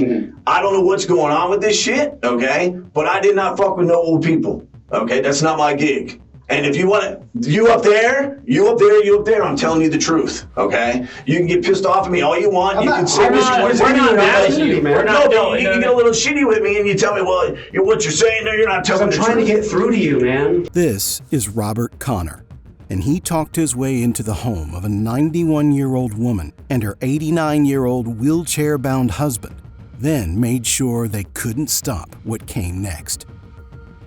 okay? I don't know what's going on with this shit, okay? But I did not fuck with no old people, okay? That's not my gig. And if you want to, you up there, I'm telling you the truth, okay? You can get pissed off at me all you want. You can say this. We're not mad at you, man. You get a little shitty with me and you tell me, well, what you're saying there, you're not telling the truth. I'm trying to get through to you, man. This is Robert Connor, and he talked his way into the home of a 91-year-old woman and her 89-year-old wheelchair-bound husband, then made sure they couldn't stop what came next.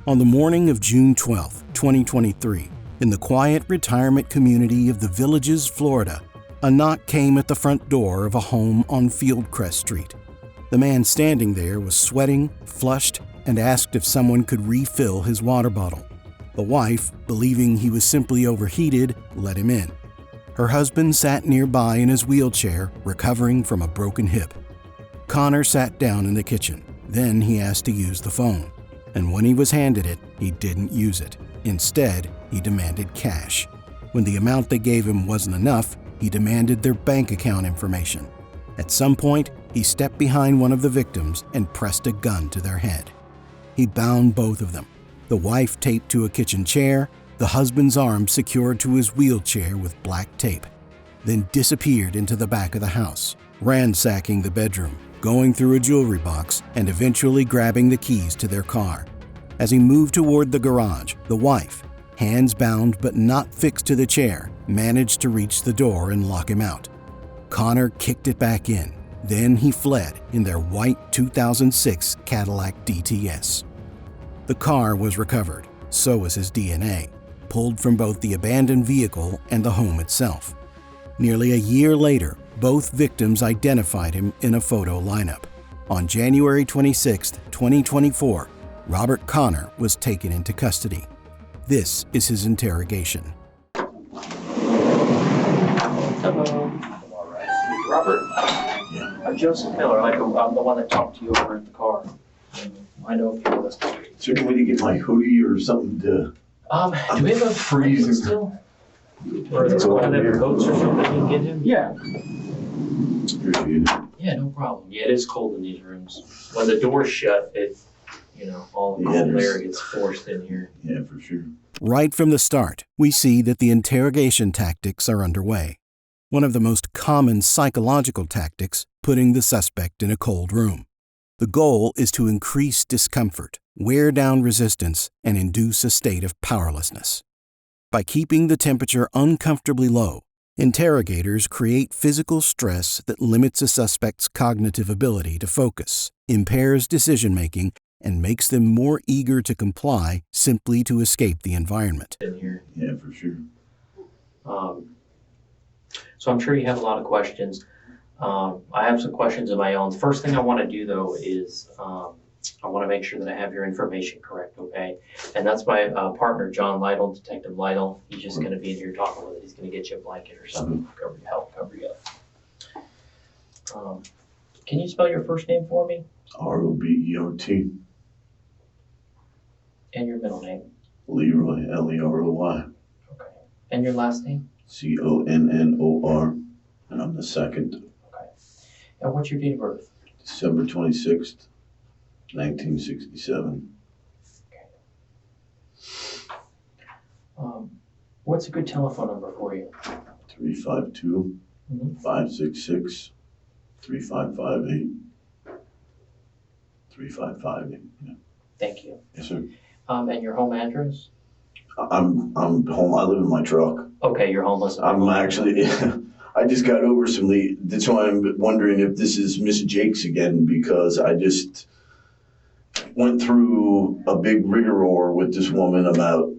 On the morning of June 12, 2023, in the quiet retirement community of the Villages, Florida, a knock came at the front door of a home on Fieldcrest Street. The man standing there was sweating, flushed, and asked if someone could refill his water bottle. The wife, believing he was simply overheated, let him in. Her husband sat nearby in his wheelchair, recovering from a broken hip. Connor sat down in the kitchen. Then he asked to use the phone. And when he was handed it, he didn't use it. Instead, he demanded cash. When the amount they gave him wasn't enough, he demanded their bank account information. At some point, he stepped behind one of the victims and pressed a gun to their head. He bound both of them, the wife taped to a kitchen chair, the husband's arms secured to his wheelchair with black tape, then disappeared into the back of the house, ransacking the bedroom, going through a jewelry box, and eventually grabbing the keys to their car. As he moved toward the garage, the wife, hands bound but not fixed to the chair, managed to reach the door and lock him out. Connor kicked it back in. Then he fled in their white 2006 Cadillac DTS. The car was recovered, so was his DNA, pulled from both the abandoned vehicle and the home itself. Nearly a year later, both victims identified him in a photo lineup. On January 26, 2024, Robert Connor was taken into custody. This is his interrogation. Hello. Robert, I'm Joseph Miller. I'm the one that talked to you over in the car. I know if you're listening. Is there any way to get my hoodie or something to... Do we have a freezer still? Or is one of them coats or something you can get him? Yeah. Appreciate it. Yeah, no problem. Yeah, it is cold in these rooms. When the door's shut, all the cold air gets forced in here. Yeah, for sure. Right from the start, we see that the interrogation tactics are underway. One of the most common psychological tactics, putting the suspect in a cold room. The goal is to increase discomfort, wear down resistance, and induce a state of powerlessness. By keeping the temperature uncomfortably low, interrogators create physical stress that limits a suspect's cognitive ability to focus, impairs decision-making, and makes them more eager to comply simply to escape the environment. In here. Yeah, for sure. So I'm sure you have a lot of questions. I have some questions of my own. The first thing I want to do, though, is I want to make sure that I have your information correct, okay? And that's my partner, John Lytle, Detective Lytle. He's just going to be in here talking with it. He's going to get you a blanket or something to help cover you up. Can you spell your first name for me? Robert. And your middle name? Leroy, Leroy. Okay. And your last name? Connor, and I'm the second. Okay. And what's your date of birth? December 26th, 1967. Okay. What's a good telephone number for you? 352-566-3558. 3558. Yeah. Thank you. Yes, sir. And your home address? I'm home. I live in my truck. Okay, you're homeless. I'm actually. I just got over some. That's why I'm wondering if this is Miss Jake's again, because I just went through a big rigmarole with this woman about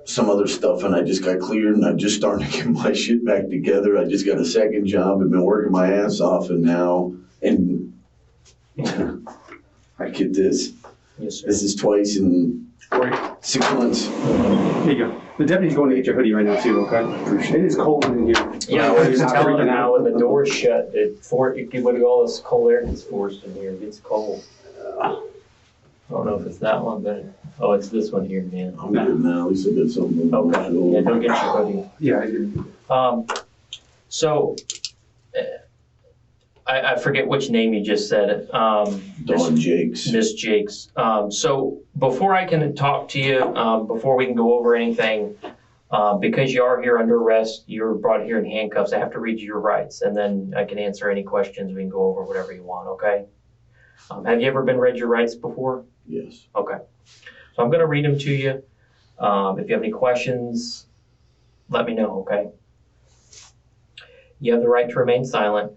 some other stuff, and I just got cleared, and I'm just starting to get my shit back together. I just got a second job. I've been working my ass off, and I get this. Yes, sir. This is twice in 6 months. Here you go. The deputy's going to get your hoodie right now too, okay? Appreciate it. It is cold in here. Yeah, we're just telling you now, when the door's shut, when all this cold air gets forced in here, it gets cold. I don't know if it's that one, but it's this one here, man. I'm good now. At least I got something. Okay. Yeah, don't get your hoodie. Yeah, I do. So, I forget which name you just said. Dawn Jakes. Miss Jakes. So before I can talk to you, before we can go over anything, because you are here under arrest, you were brought here in handcuffs, I have to read you your rights, and then I can answer any questions. We can go over whatever you want, okay? Have you ever been read your rights before? Yes. Okay. So I'm going to read them to you. If you have any questions, let me know, okay? You have the right to remain silent.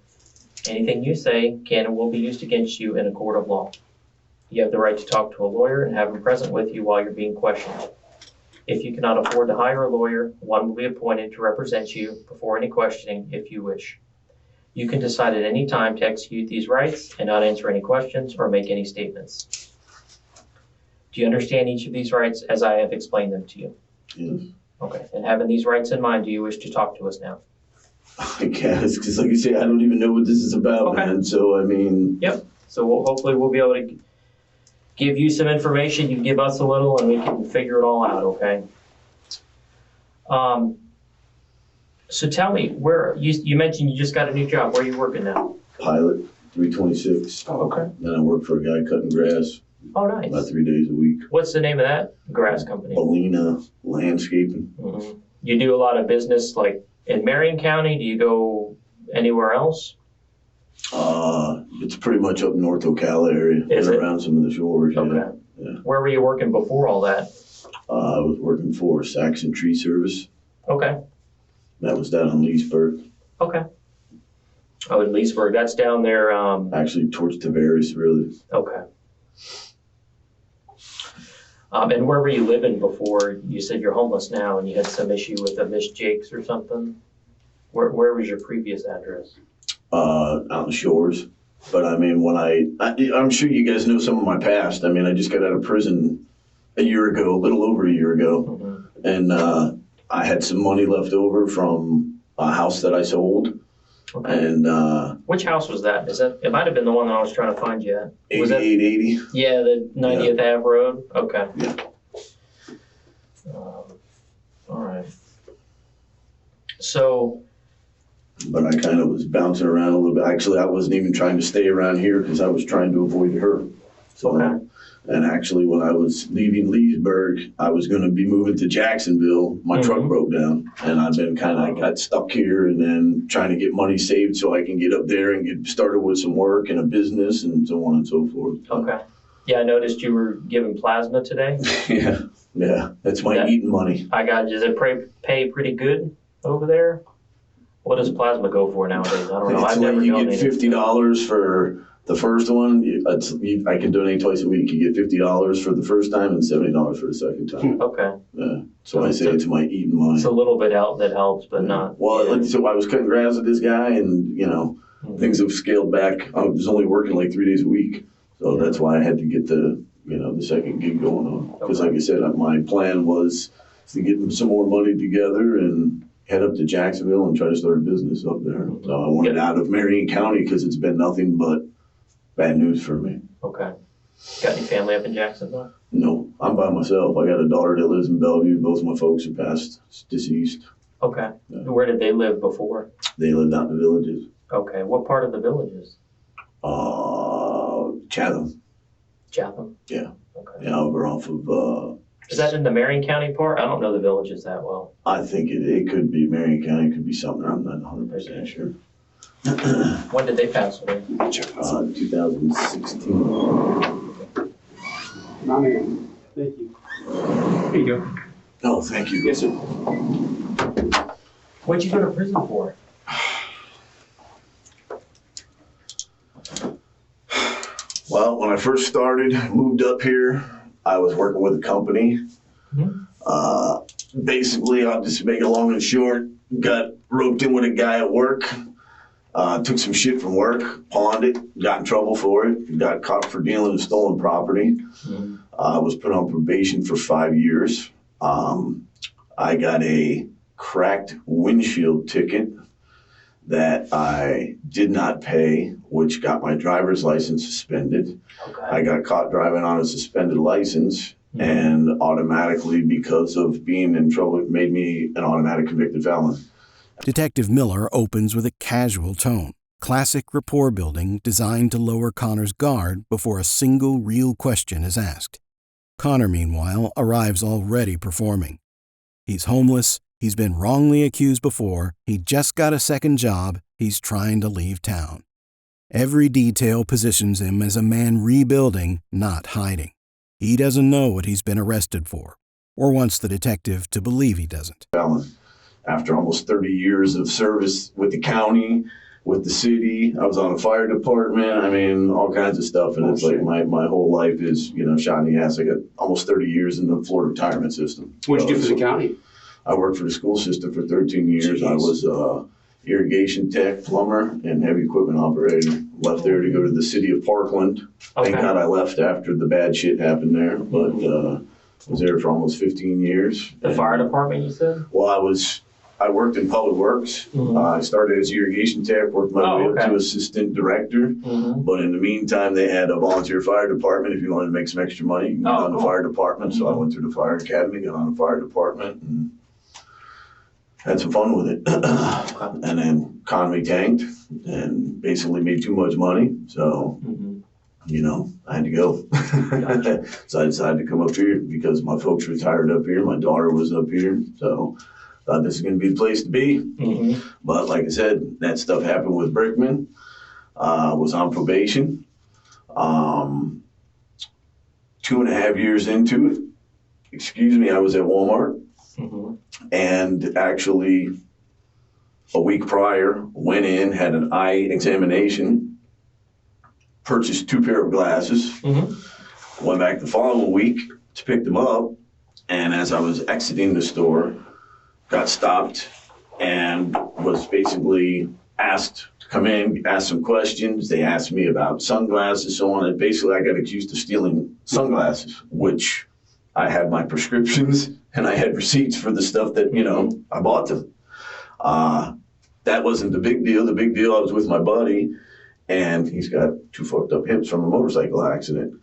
Anything you say can and will be used against you in a court of law. You have the right to talk to a lawyer and have him present with you while you're being questioned. If you cannot afford to hire a lawyer, one will be appointed to represent you before any questioning if you wish. You can decide at any time to execute these rights and not answer any questions or make any statements. Do you understand each of these rights as I have explained them to you? Yes. Okay. And having these rights in mind, do you wish to talk to us now? I guess, because like you say, I don't even know what this is about, Okay. man. So, I mean... Yep. So hopefully we'll be able to give you some information, you can give us a little, and we can figure it all out, okay? So tell me, where, you mentioned you just got a new job. Where are you working now? Pilot, 326. Oh, okay. Then I work for a guy cutting grass Oh, about nice. 3 days a week. What's the name of that grass company? Alina Landscaping. Mhm. You do a lot of business, like, in Marion County? Do you go anywhere else? It's pretty much up north Ocala area, Is and it? around some of the shores. Yeah. Okay. Yeah. Where were you working before all that? I was working for Saxon Tree Service. Okay. That was down in Leesburg, Okay. Oh, in Leesburg. That's down there. actually towards Tavares, really. Okay. And where were you living before? You said you're homeless now and you had some issue with a Miss Jakes or something. Where was your previous address? Out in the shores. But I mean, I'm sure you guys know some of my past. I mean, I just got out of prison a year ago, a little over a year ago. Mm-hmm. And I had some money left over from a house that I sold. Okay. And Which house was that? It might have been the one that I was trying to find you at. Was that? 8880. Yeah, the 90th Ave Road? Okay. Yeah. All right. So, But I kind of was bouncing around a little bit. Actually, I wasn't even trying to stay around here because I was trying to avoid her. So, Okay. And actually, when I was leaving Leesburg, I was going to be moving to Jacksonville. My truck Mhm. broke down, and I've been got stuck here, and then trying to get money saved so I can get up there and get started with some work and a business and so on and so forth. okay. Yeah, I noticed you were giving plasma today. Yeah, that's my Yeah. eating money. Does it pay pretty good over there? What does plasma go for nowadays? I don't know. It's I've like never you get donated. $50 for the first one. I can donate twice a week. You get $50 for the first time and $70 for the second time. Okay. Yeah. So I say it's my eating money. It's a little bit that helps, but not. Well, yeah. like, so I was cutting grass with this guy, and things have scaled back. I was only working like 3 days a week, so that's why I had to get the second gig going on. Because, like I said, my plan was to get some more money together and head up to Jacksonville and try to start a business up there. So I wanted out of Marion County because it's been nothing but bad news for me. Okay. Got any family up in Jacksonville? No, I'm by myself. I got a daughter that lives in Bellevue. Both my folks are deceased. Okay. Yeah. Where did they live before? They lived out in the villages. Okay. What part of the villages? Chatham. Chatham? Yeah. Okay. Yeah, over off of, Is that in the Marion County part? I don't know the villages that well. I think it could be Marion County, it could be something, I'm not 100% sure. When did they pass away? 2016. My man. Thank you. Here you go. Oh, thank you. Yes, sir. What'd you go to prison for? Well, when I first started, moved up here, I was working with a company. Basically, I'll just make it long and short, got roped in with a guy at work, took some shit from work, pawned it, got in trouble for it, got caught for dealing in stolen property. Was put on probation for 5 years. I got a cracked windshield ticket that I did not pay, which got my driver's license suspended. Okay. I got caught driving on a suspended license, and automatically, because of being in trouble, it made me an automatic convicted felon. Detective Miller opens with a casual tone. Classic rapport building designed to lower Connor's guard before a single real question is asked. Connor, meanwhile, arrives already performing. He's homeless, he's been wrongly accused before, he just got a second job, he's trying to leave town. Every detail positions him as a man rebuilding, not hiding. He doesn't know what he's been arrested for, or wants the detective to believe he doesn't. After almost 30 years of service with the county, with the city, I was on the fire department, I mean, all kinds of stuff. And it's like my whole life is, shot in the ass. I got almost 30 years in the Florida retirement system. What did you do for the county? I worked for the school system for 13 years. Jeez. I was irrigation tech, plumber, and heavy equipment operator. Left there to go to the city of Parkland. Okay. Thank God I left after the bad shit happened there, but was there for almost 15 years. The fire department, you said? Well, I worked in public works. I started as irrigation tech, worked my way up to assistant director. But in the meantime, they had a volunteer fire department. If you wanted to make some extra money, you can get on the fire department. So I went through the fire academy, got on the fire department, and had some fun with it. And then economy tanked and basically made too much money. So, I had to go. So I decided to come up here because my folks retired up here. My daughter was up here. So thought this is going to be the place to be. But like I said, that stuff happened with Brickman. Was on probation. 2.5 years into it, I was at Walmart. And actually, a week prior, went in, had an eye examination, purchased 2 pair of glasses, went back the following week to pick them up, and as I was exiting the store, got stopped and was basically asked to come in, ask some questions. They asked me about sunglasses, so on, and basically I got accused of stealing sunglasses, which I had my prescriptions and I had receipts for the stuff that, I bought them. That wasn't the big deal. The big deal, I was with my buddy and he's got 2 fucked up hips from a motorcycle accident.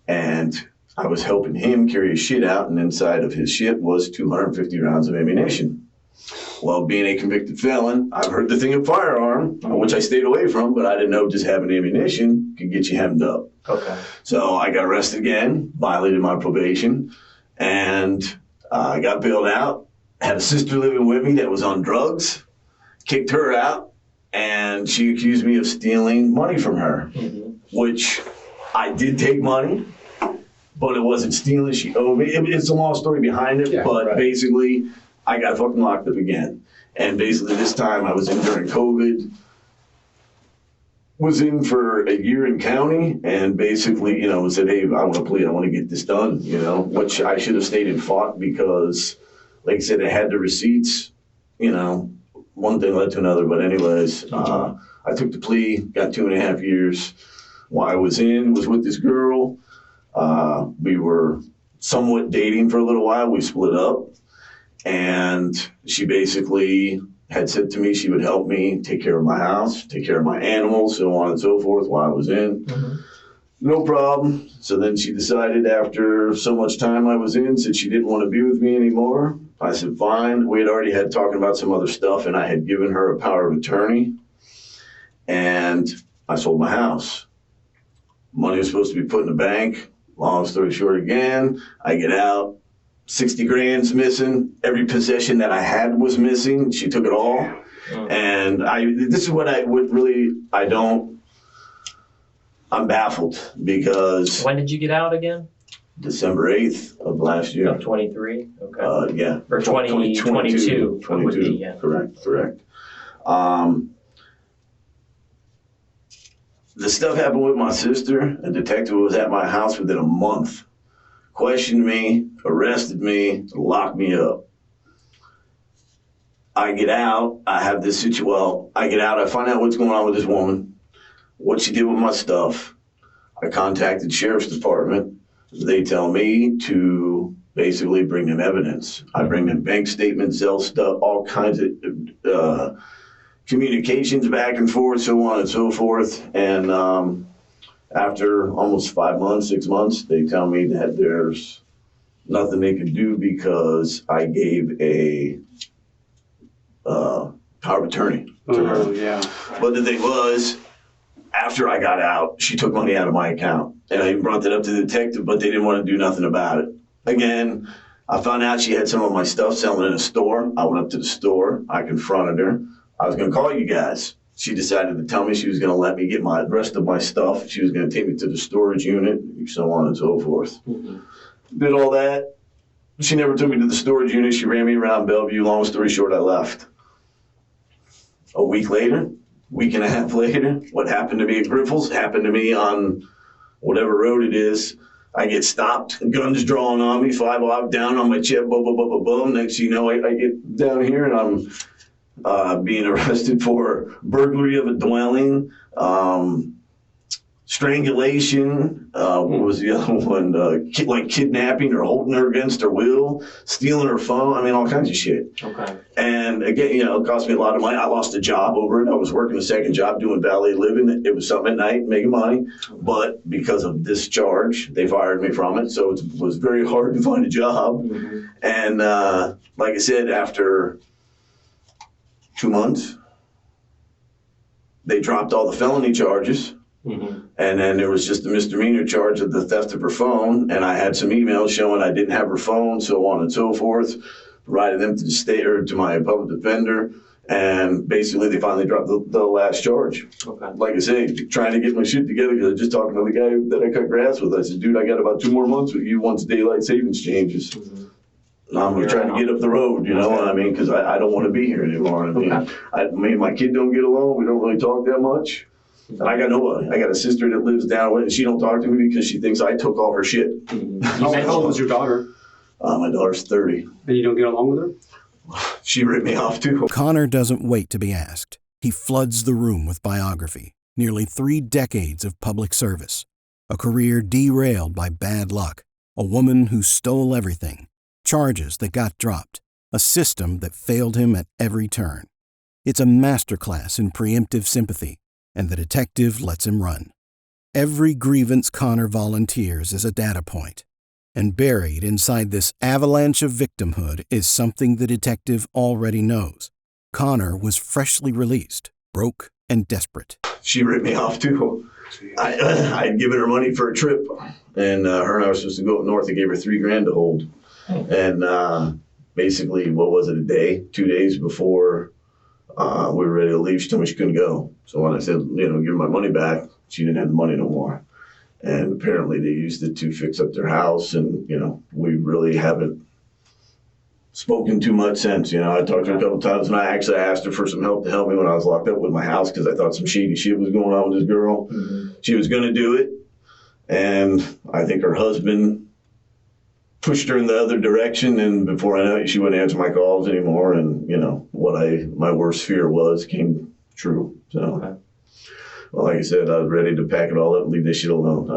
And I was helping him carry his shit out, and inside of his shit was 250 rounds of ammunition. Well, being a convicted felon, I've heard the thing of firearm, which I stayed away from, but I didn't know just having ammunition could get you hemmed up. Okay. So I got arrested again, violated my probation, and I got bailed out. Had a sister living with me that was on drugs, kicked her out, and she accused me of stealing money from her, which I did take money, but it wasn't stealing. She owed me. It's a long story behind it, but basically, I got fucking locked up again. And basically this time I was in during COVID, was in for a year in county, and basically, said, hey, I want to plead, I want to get this done, which I should have stayed and fought because, like I said, I had the receipts, one thing led to another. But anyways, I took the plea, got 2.5 years. While I was with this girl. We were somewhat dating for a little while. We split up, and she basically had said to me she would help me take care of my house, take care of my animals, so on and so forth while I was in. No problem. So then she decided after so much time I was in, said she didn't want to be with me anymore. I said, fine. We had already had talking about some other stuff, and I had given her a power of attorney, and I sold my house. Money was supposed to be put in the bank. Long story short again, I get out, 60 grand's missing. Every possession that I had was missing. She took it all. And this is what I'm baffled because. When did you get out again? December 8th of last year. Of 23? Okay. Yeah. Or 2022. 22, Yeah. Correct. The stuff happened with my sister. A detective was at my house within a month, questioned me, arrested me, locked me up. I get out, I have this situation. I get out, I find out what's going on with this woman, what she did with my stuff. I contacted Sheriff's Department. They tell me to basically bring them evidence. I bring them bank statements, Zelle stuff, all kinds of communications back and forth, so on and so forth. And after almost 5 months, 6 months, they tell me that there's nothing they can do because I gave a power of attorney. Oh, yeah. But the thing was, after I got out, she took money out of my account. And I even brought that up to the detective, but they didn't want to do nothing about it. Again, I found out she had some of my stuff selling in a store. I went up to the store. I confronted her. I was going to call you guys. She decided to tell me she was going to let me get the rest of my stuff. She was going to take me to the storage unit, so on and so forth. Did all that. She never took me to the storage unit. She ran me around Bellevue. Long story short, I left. A week and a half later, what happened to me at Griffles happened to me on whatever road it is. I get stopped, guns drawn on me, 5-0 down on my chest, boom, boom, boom, boom, boom. Next thing you know, I get down here and I'm being arrested for burglary of a dwelling, strangulation, what was the other one? Like kidnapping or holding her against her will, stealing her phone. I mean, all kinds of shit. Okay. And again, it cost me a lot of money. I lost a job over it. I was working a second job doing valet living. It was something at night, making money. But because of this charge, they fired me from it. So it was very hard to find a job. Mm-hmm. And like I said, after 2 months, they dropped all the felony charges. Mm-hmm. And then there was just a misdemeanor charge of the theft of her phone. And I had some emails showing I didn't have her phone, so on and so forth. Provided them to the state or to my public defender. And basically, they finally dropped the last charge. Okay. Like I say, trying to get my shit together because I was just talking to the guy that I cut grass with. I said, dude, I got about 2 more months with you once daylight savings changes. Mm-hmm. I'm going to try to get up the road, you know what I mean? Because I don't want to be here anymore. I mean, my kid don't get along. We don't really talk that much. And I got nobody. I got a sister that lives down with, and she don't talk to me because she thinks I took all her shit. How old is your daughter? My daughter's 30. And you don't get along with her? She ripped me off too. Connor doesn't wait to be asked. He floods the room with biography, nearly 3 decades of public service, a career derailed by bad luck, a woman who stole everything, charges that got dropped, a system that failed him at every turn. It's a masterclass in preemptive sympathy, and the detective lets him run. Every grievance Connor volunteers is a data point, and buried inside this avalanche of victimhood is something the detective already knows. Connor was freshly released, broke and desperate. She ripped me off too. I'd given her money for a trip, and her and I were supposed to go up north. I gave her $3,000 to hold. And basically, what was it, 2 days before we were ready to leave, she told me she couldn't go. So when I said, give her my money back, she didn't have the money no more. And apparently they used it to fix up their house, and, we really haven't spoken too much since. I talked to her a couple times, and I actually asked her for some help to help me when I was locked up with my house because I thought some shady shit was going on with this girl. Mm-hmm. She was going to do it, and I think her husband pushed her in the other direction, and before I know it, she wouldn't answer my calls anymore, and, what my worst fear was came true. So, okay. Well, like I said, I was ready to pack it all up and leave this shit alone.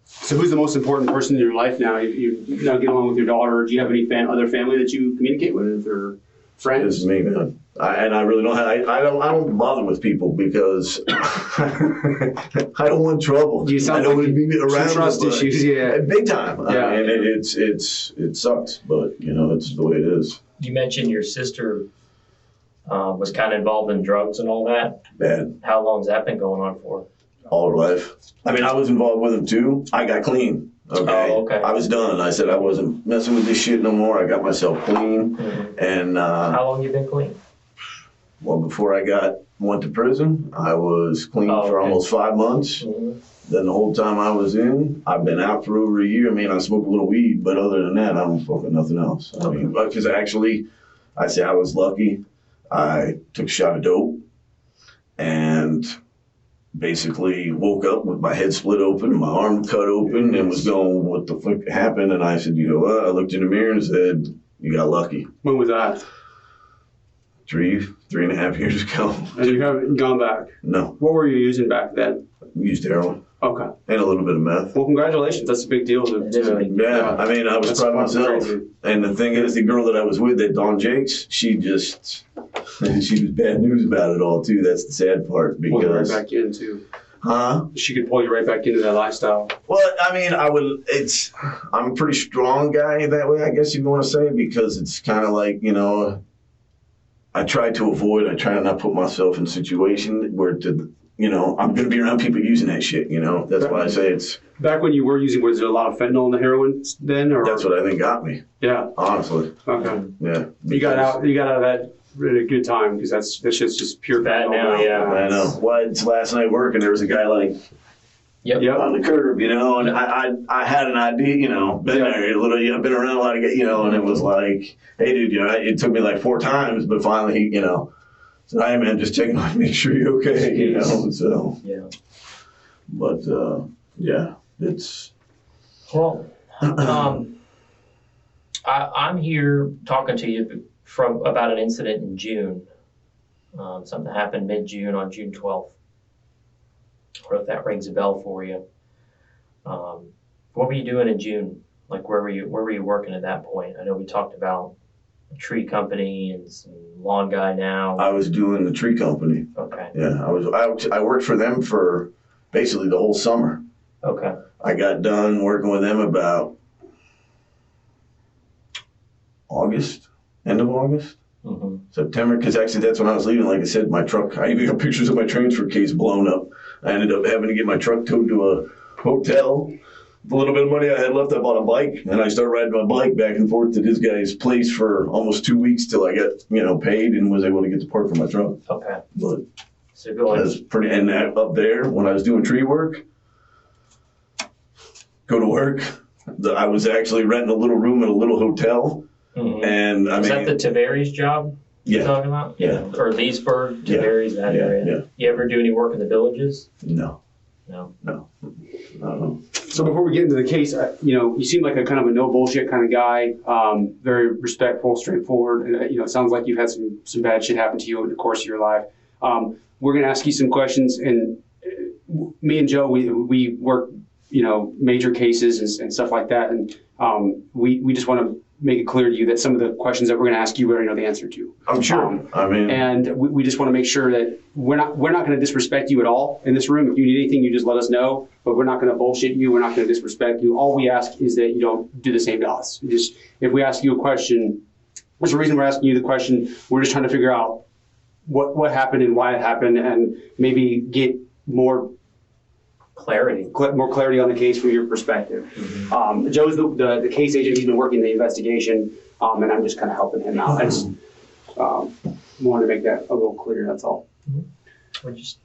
So who's the most important person in your life now? You now get along with your daughter. Do you have any other family that you communicate with or friends? It's me, man. I really don't have. I don't bother with people because I don't want trouble. You sound I don't like want to be around trust issues, yeah, big time. Yeah, and it sucks, but it's the way it is. You mentioned your sister was kind of involved in drugs and all that. Bad. How long's that been going on for? All her life. I mean, I was involved with him too. I got clean. Okay. Oh, okay. I was done. I said I wasn't messing with this shit no more. I got myself clean. Mm-hmm. And how long you been clean? Well, before I went to prison, I was clean for almost 5 months. Mm-hmm. Then the whole time I was in, I've been out for over a year. I mean, I smoke a little weed, but other than that, I don't smoke nothing else. I mean, because actually, I say I was lucky. I took a shot of dope and basically woke up with my head split open, my arm cut open, and was going, what the fuck happened? And I said, you know what? I looked in the mirror and said, you got lucky. When was that? 3.5 years ago. And you haven't gone back? No. What were you using back then? I used heroin. Okay. And a little bit of meth. Well, congratulations. That's a big deal. Yeah, I mean, I was proud of myself. Crazy. And the thing is, the girl that I was with at Dawn Jakes, she was bad news about it all, too. That's the sad part. Because pull you right back in, too. Huh? She could pull you right back into that lifestyle. Well, I mean, I'm a pretty strong guy that way, I guess you want to say, because it's kind of like, I try to not put myself in a situation where I'm going to be around people using that shit, That's why I say it's... Back when you were using, was there a lot of fentanyl in the heroin then? Or? That's what I think got me. Yeah. Honestly. Okay. Yeah. You got out of that at a good time, because that shit's just pure Bad fentanyl now, yeah. I know. Well, it's last night working, there was a guy like... Yep. On the curb, and I had an idea, been there a little, I've been around a lot of, and it was like, hey, dude, it took me like 4 times, but finally he, said, hey, man, just checking on you, make sure you're okay, so. Yeah. But, yeah, it's. Well, I'm here talking to you about an incident in June. Something happened mid-June on June 12th. I don't know if that rings a bell for you. What were you doing in June? Like, where were you working at that point? I know we talked about a tree company and some lawn guy now. I was doing the tree company. Okay. Yeah, I worked for them for basically the whole summer. Okay. I got done working with them about August, end of August. Mm-hmm. September, because actually that's when I was leaving. Like I said, my truck, I even got pictures of my transfer case blown up. I ended up having to get my truck towed to a hotel. The little bit of money I had left, I bought a bike, and I started riding my bike back and forth to this guy's place for almost 2 weeks till I got, paid and was able to get the part for my truck. Okay. But So go ahead. that's pretty, and that up there, when I was doing tree work, go to work, I was actually renting a little room at a little hotel. Mm-hmm. And Is that the Tavares job you're talking about? Yeah. Or Leesburg, Tavares, that area? Yeah. You ever do any work in the villages? No. No. So before we get into the case, you seem like a kind of a no bullshit kind of guy, very respectful, straightforward. And, it sounds like you've had some bad shit happen to you over the course of your life. We're going to ask you some questions, and me and Joe, we work, major cases and stuff like that. And we just want to make it clear to you that some of the questions that we're going to ask you, we already know the answer to. I'm sure. And we just want to make sure that we're not going to disrespect you at all in this room. If you need anything, you just let us know. But we're not going to bullshit you. We're not going to disrespect you. All we ask is that you don't do the same to us. Just if we ask you a question, there's a reason we're asking you the question. We're just trying to figure out what happened and why it happened, and maybe get more clarity on the case from your perspective. Mm-hmm. Joe's the case agent. He's been working the investigation, and I'm just kind of helping him out. I just wanted to make that a little clearer. That's all. Mm-hmm. We're just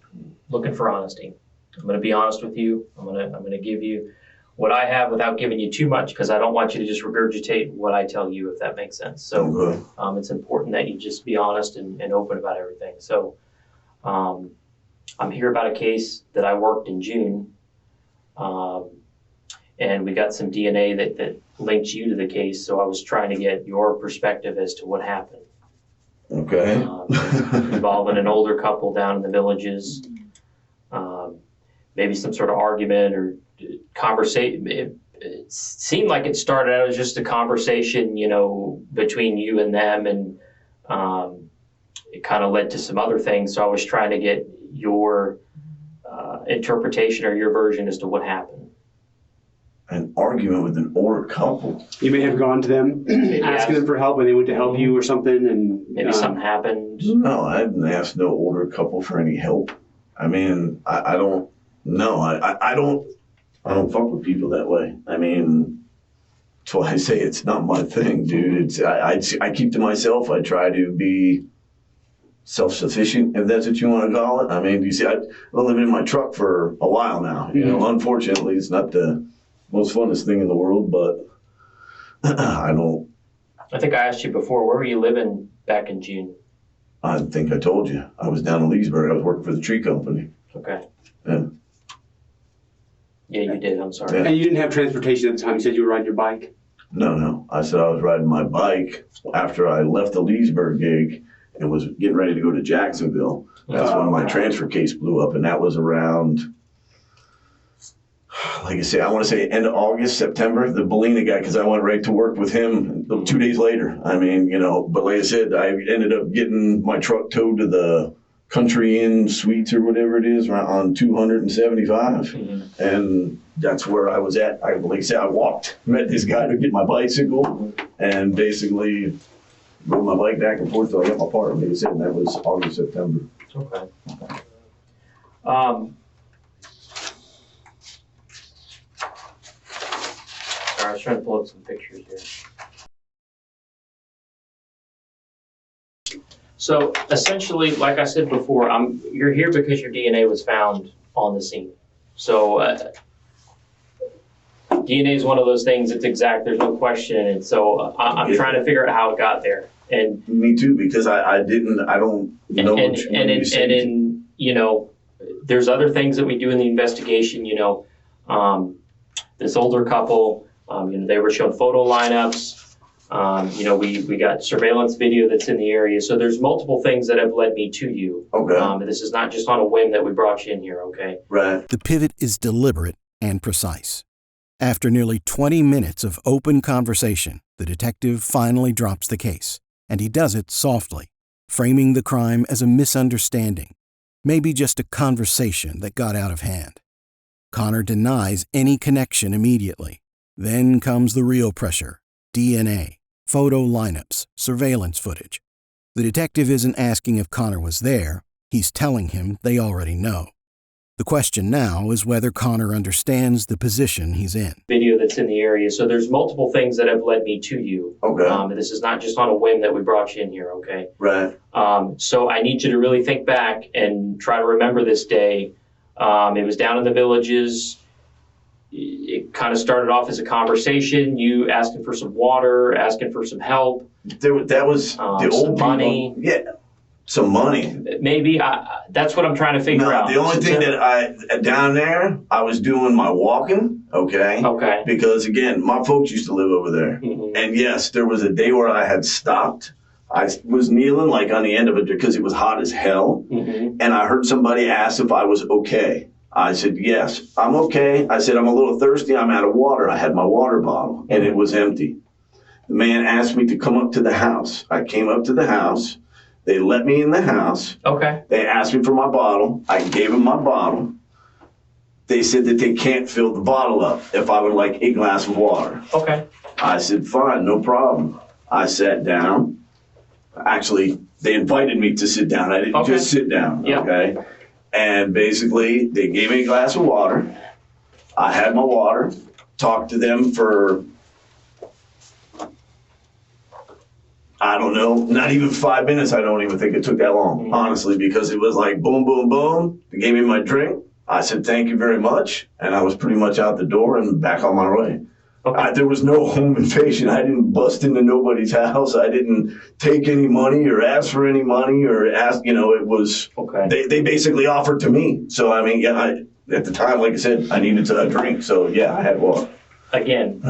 looking for honesty. I'm going to be honest with you. I'm going to give you what I have without giving you too much, because I don't want you to just regurgitate what I tell you, if that makes sense. So it's important that you just be honest and open about everything. So I'm here about a case that I worked in June, and we got some DNA that linked you to the case, so I was trying to get your perspective as to what happened. Okay. Involving an older couple down in the villages, maybe some sort of argument or conversation. It seemed like it started out as just a conversation, between you and them, and it kind of led to some other things. So I was trying to get your interpretation or your version as to what happened. An argument with an older couple. You may have gone to them, asking them for help, and they went to help you or something, and maybe something happened. No, I didn't ask no older couple for any help. I mean, I don't. No, I don't fuck with people that way. I mean, that's why I say it's not my thing, dude. I keep to myself. I try to be self-sufficient, if that's what you want to call it. I mean, you see, I've been living in my truck for a while now. Unfortunately, it's not the most funnest thing in the world, but I don't. I think I asked you before, where were you living back in June? I think I told you. I was down in Leesburg. I was working for the tree company. Okay. Yeah. Yeah, you did. I'm sorry. Yeah. And you didn't have transportation at the time. You said you were riding your bike. No. I said I was riding my bike after I left the Leesburg gig and was getting ready to go to Jacksonville. That's when my transfer case blew up, and that was around, like I say, I want to say end of August, September. The Bellina guy, because I went right to work with him 2 days later. I mean, but like I said, I ended up getting my truck towed to the Country Inn Suites or whatever it is on 275. Mm-hmm. And that's where I was at. Like I said, I met this guy to get my bicycle, and basically rode my bike back and forth till I got my part. Like I said, that was August, September. Okay. Sorry, I was trying to pull up some pictures here. So essentially, like I said before, you're here because your DNA was found on the scene. So DNA is one of those things. It's exact. There's no question. And so I'm trying to figure out how it got there. And me too, because I don't know. There's other things that we do in the investigation. This older couple, they were shown photo lineups. We got surveillance video that's in the area. So there's multiple things that have led me to you. Okay. This is not just on a whim that we brought you in here, okay? Right. The pivot is deliberate and precise. After nearly 20 minutes of open conversation, the detective finally drops the case, and he does it softly, framing the crime as a misunderstanding, maybe just a conversation that got out of hand. Connor denies any connection immediately. Then comes the real pressure: DNA, photo lineups, surveillance footage. The detective isn't asking if Connor was there, he's telling him they already know. The question now is whether Connor understands the position he's in. Video that's in the area. So there's multiple things that have led me to you. Okay. This is not just on a whim that we brought you in here, okay? Right. So I need you to really think back and try to remember this day. It was down in the Villages. It kind of started off as a conversation. You asking for some water, asking for some help. That was the old some people. money. Yeah. Some money. Maybe that's what I'm trying to figure out. The only thing that down there, I was doing my walking, okay? Okay. Because again, my folks used to live over there. Mm-hmm. And yes, there was a day where I had stopped. I was kneeling like on the end of it because it was hot as hell. Mm-hmm. And I heard somebody ask if I was okay. I said, yes, I'm okay. I said, I'm a little thirsty. I'm out of water. I had my water bottle and it was empty. The man asked me to come up to the house. I came up to the house. They let me in the house. Okay. They asked me for my bottle. I gave them my bottle. They said that they can't fill the bottle up if I would like a glass of water. Okay. I said, fine, no problem. I sat down. Actually, they invited me to sit down. I didn't just sit down, okay? And basically, they gave me a glass of water. I had my water, talked to them for, I don't know, not even 5 minutes. I don't even think it took that long, honestly, because it was like boom, boom, boom. They gave me my drink. I said, thank you very much. And I was pretty much out the door and back on my way. Okay. There was no home invasion. I didn't bust into nobody's house. I didn't take any money or ask for any money or ask, it was, they basically offered to me. So, I mean, at the time, like I said, I needed a drink. So, yeah, I had water. Again,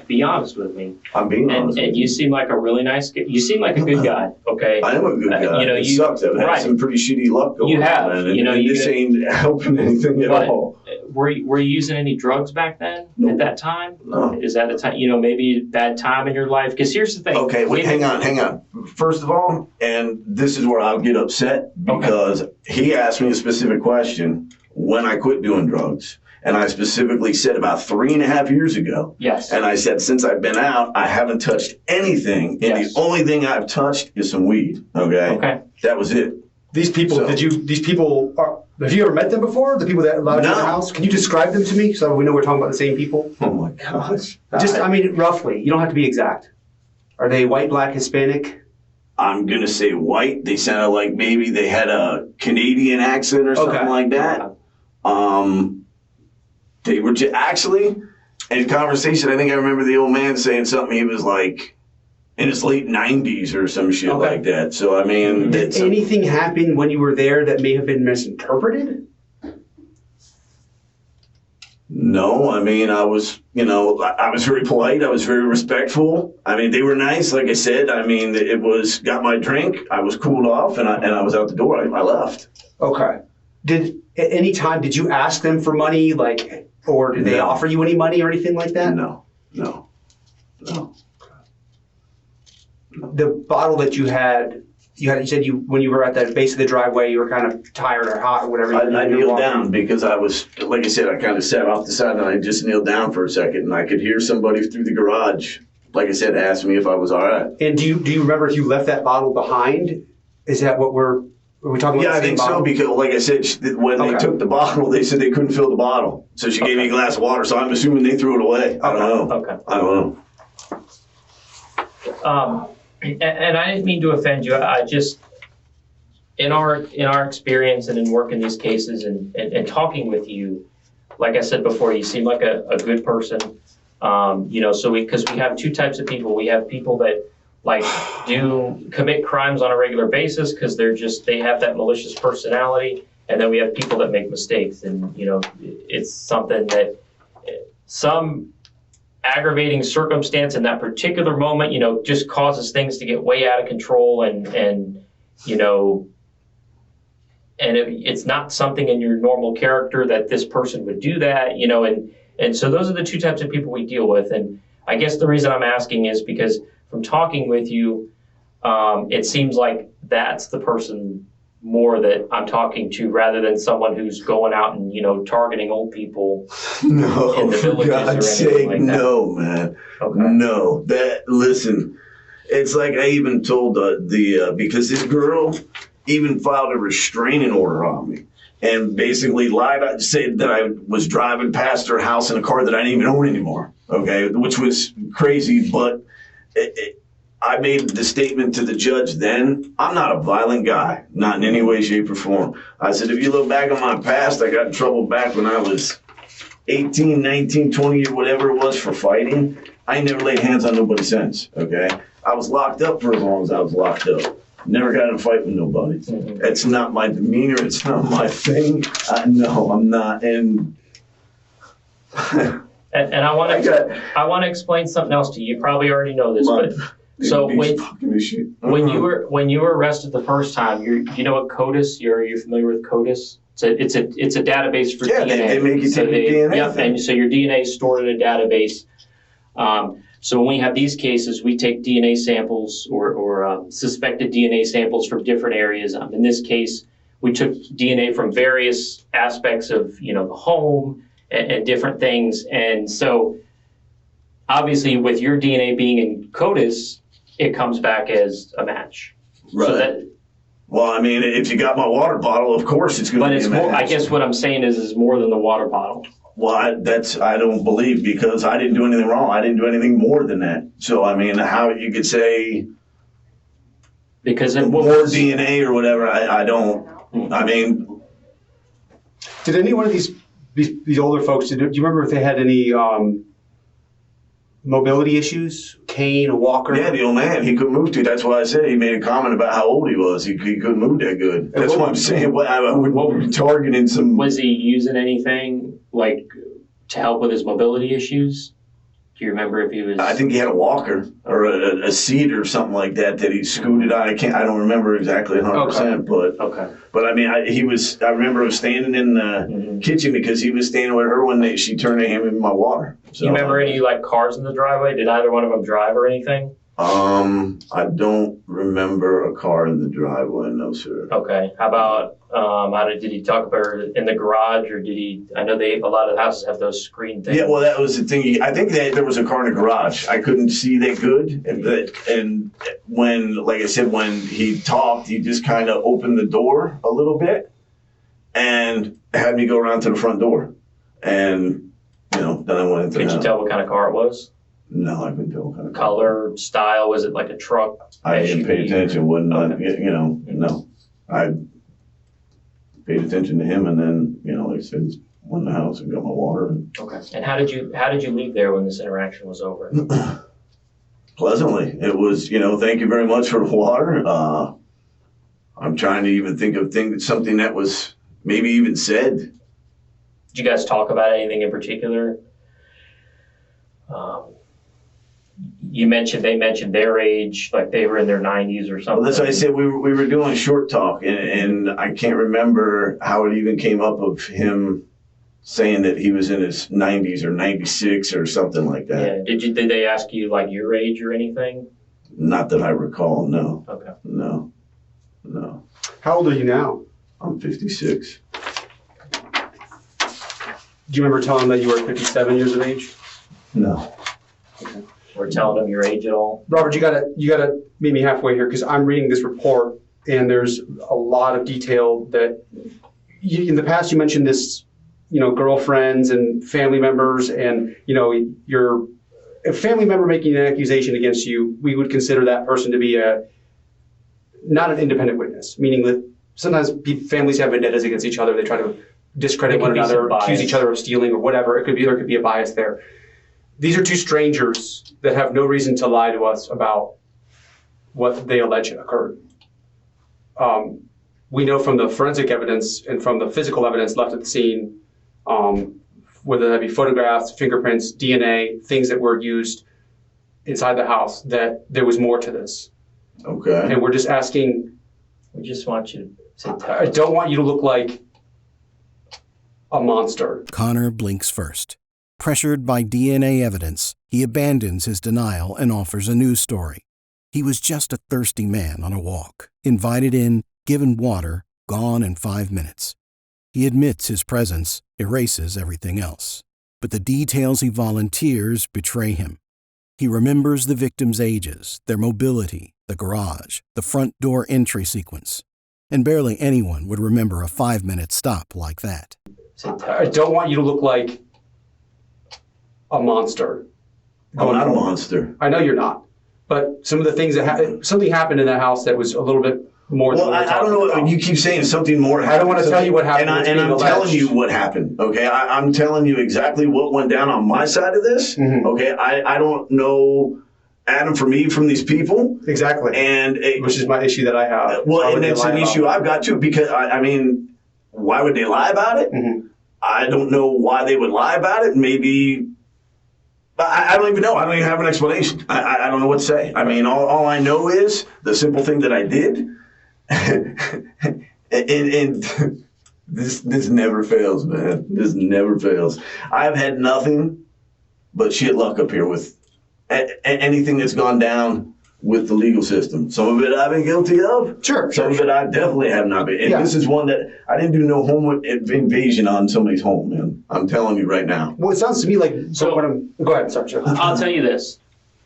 be honest with me. I'm being honest. And you seem like a really nice guy. You seem like a good guy, okay? I am a good guy. It sucks. I've had some pretty shitty luck going on. And this ain't helping anything at all. Were you using any drugs back then? Nope. At that time? No. Is that a time, maybe bad time in your life? Because here's the thing. Okay, wait, hang on. First of all, and this is where I'll get upset because he asked me a specific question when I quit doing drugs. And I specifically said about 3.5 years ago. Yes. And I said, since I've been out, I haven't touched anything. And the only thing I've touched is some weed. Okay. Okay. That was it. These people, have you ever met them before? The people that allowed you in the house? Can you describe them to me so we know we're talking about the same people? Oh my gosh. Roughly. You don't have to be exact. Are they white, black, Hispanic? I'm going to say white. They sounded like maybe they had a Canadian accent or something like that. They were actually, in conversation, I think I remember the old man saying something. He was like in his late 90s or some shit like that. So, I mean. Did anything happen when you were there that may have been misinterpreted? No, I mean, I was very polite. I was very respectful. I mean, they were nice. Like I said, I mean, got my drink. I was cooled off and I was out the door. I left. Okay. At any time, did you ask them for money, or did they offer you any money or anything like that? No. The bottle that you said when you were at the base of the driveway, you were kind of tired or hot or whatever. I kneeled down because I was, like I said, I kind of sat off the side and I just kneeled down for a second and I could hear somebody through the garage like I said, asked me if I was all right. And do you remember if you left that bottle behind? Is that what are we talking about? Yeah, I think so, because like I said, when they took the bottle, they said they couldn't fill the bottle. So she gave me a glass of water, so I'm assuming they threw it away. I don't know. Okay. I don't know. And I didn't mean to offend you. I just, in our experience and in working these cases and talking with you, like I said before, you seem like a good person. So because we have two types of people. We have people that do commit crimes on a regular basis because they have that malicious personality, and then we have people that make mistakes, and it's something that some aggravating circumstance in that particular moment, just causes things to get way out of control, and it's not something in your normal character that this person would do that, and so those are the two types of people we deal with. And I guess the reason I'm asking is because from talking with you, it seems like that's the person more that I'm talking to, rather than someone who's going out and targeting old people No, in the for villages God's or anything sake, like that. no, man. Okay. No, listen, it's like I even told because this girl even filed a restraining order on me and basically lied, said that I was driving past her house in a car that I didn't even own anymore, okay, which was crazy, but I made the statement to the judge then, I'm not a violent guy, not in any way, shape, or form. I said, if you look back on my past, I got in trouble back when I was 18, 19, 20, or whatever it was for fighting. I ain't never laid hands on nobody since, okay? I was locked up for as long as I was locked up. Never got in a fight with nobody. Mm-hmm. It's not my demeanor. It's not my thing. No, I'm not. And I want to explain something else to you. You probably already know this, but so when you were arrested the first time, you know what CODIS? You're familiar with CODIS? It's a database for DNA. They make you take your DNA. Yep, and so your DNA is stored in a database. So when we have these cases, we take DNA samples or suspected DNA samples from different areas. In this case, we took DNA from various aspects of the home and different things. And so obviously with your DNA being in CODIS, it comes back as a match. Right. So well, I mean, if you got my water bottle, of course it's going to be a match. But I guess what I'm saying is more than the water bottle. Well, I don't believe, because I didn't do anything wrong. I didn't do anything more than that. So, I mean, how you could say because more DNA or whatever, I don't. I mean, did any one of these older folks, do you remember if they had any mobility issues? Cane, a walker? yeah, the old man, he couldn't move too. That's why I said he made a comment about how old he was. He couldn't move that good. That's what I'm saying. I would be targeting some. Was he using anything to help with his mobility issues? Do you remember if he was? I think he had a walker or a seat or something like that he scooted on. I don't remember exactly 100%, but I mean, I remember him standing in the kitchen because he was standing with her when she turned to him in my water. So, do you remember any cars in the driveway? Did either one of them drive or anything? I don't remember a car in the driveway, no, sir. Okay. How about, did he talk about her in the garage, or did he, I know a lot of houses have those screen things. Yeah, well, that was the thing. I think that there was a car in the garage. I couldn't see that good. And when, like I said, when he talked, he just kind of opened the door a little bit and had me go around to the front door. And, then I went into the house. Could you tell what kind of car it was? No, I couldn't tell what kind of color, style. Was it like a truck? I didn't pay attention. No. I paid attention to him, and then, like I said, went in the house and got my water. Okay. And how did you leave there when this interaction was over? Pleasantly. It was, thank you very much for the water. I'm trying to even think of something that was maybe even said. Did you guys talk about anything in particular? They mentioned their age, like they were in their 90s or something. Well, that's what I said. We were doing short talk, and I can't remember how it even came up of him saying that he was in his 90s or 96 or something like that. Yeah. Did they ask you your age or anything? Not that I recall. No. Okay. No. How old are you now? I'm 56. Do you remember telling them that you were 57 years of age? No. Okay. or telling them your age at all? Robert, you gotta meet me halfway here because I'm reading this report and there's a lot of detail that in the past you mentioned this, girlfriends and family members and, your a family member making an accusation against you, we would consider that person to be not an independent witness, meaning that sometimes families have vendettas against each other. They try to discredit one another, accuse each other of stealing or whatever. There could be a bias there. These are two strangers that have no reason to lie to us about what they allege occurred. We know from the forensic evidence and from the physical evidence left at the scene, whether that be photographs, fingerprints, DNA, things that were used inside the house, that there was more to this. Okay. And we're just asking. We just want you to say I don't want you to look like a monster. Connor blinks first. Pressured by DNA evidence, he abandons his denial and offers a news story. He was just a thirsty man on a walk, invited in, given water, gone in 5 minutes. He admits his presence erases everything else, but the details he volunteers betray him. He remembers the victims' ages, their mobility, the garage, the front door entry sequence, and barely anyone would remember a 5-minute stop like that. I don't want you to look like a monster. I'm not a monster. I know you're not, but some of the things something happened in that house that was a little bit more than Well, I don't know. about. You keep saying something more happened. I don't want to tell you what happened. And I'm telling you what happened, okay? I'm telling you exactly what went down on my side of this, okay? I don't know Adam from Eve from these people. Exactly. Which is my issue that I have. Well, and that's an issue I've got too, because, I mean, why would they lie about it? I don't know why they would lie about it. Maybe, I don't even know. I don't even have an explanation. I don't know what to say. I mean, all I know is the simple thing that I did. and this never fails, man. This never fails. I've had nothing but shit luck up here with anything that's gone down with the legal system. Some of it I've been guilty of. Sure. Some of it I definitely have not been. And this is one that I didn't do no home invasion on somebody's home, man. I'm telling you right now. Well, it sounds to me like go ahead. Sorry, sure. I'll tell you this.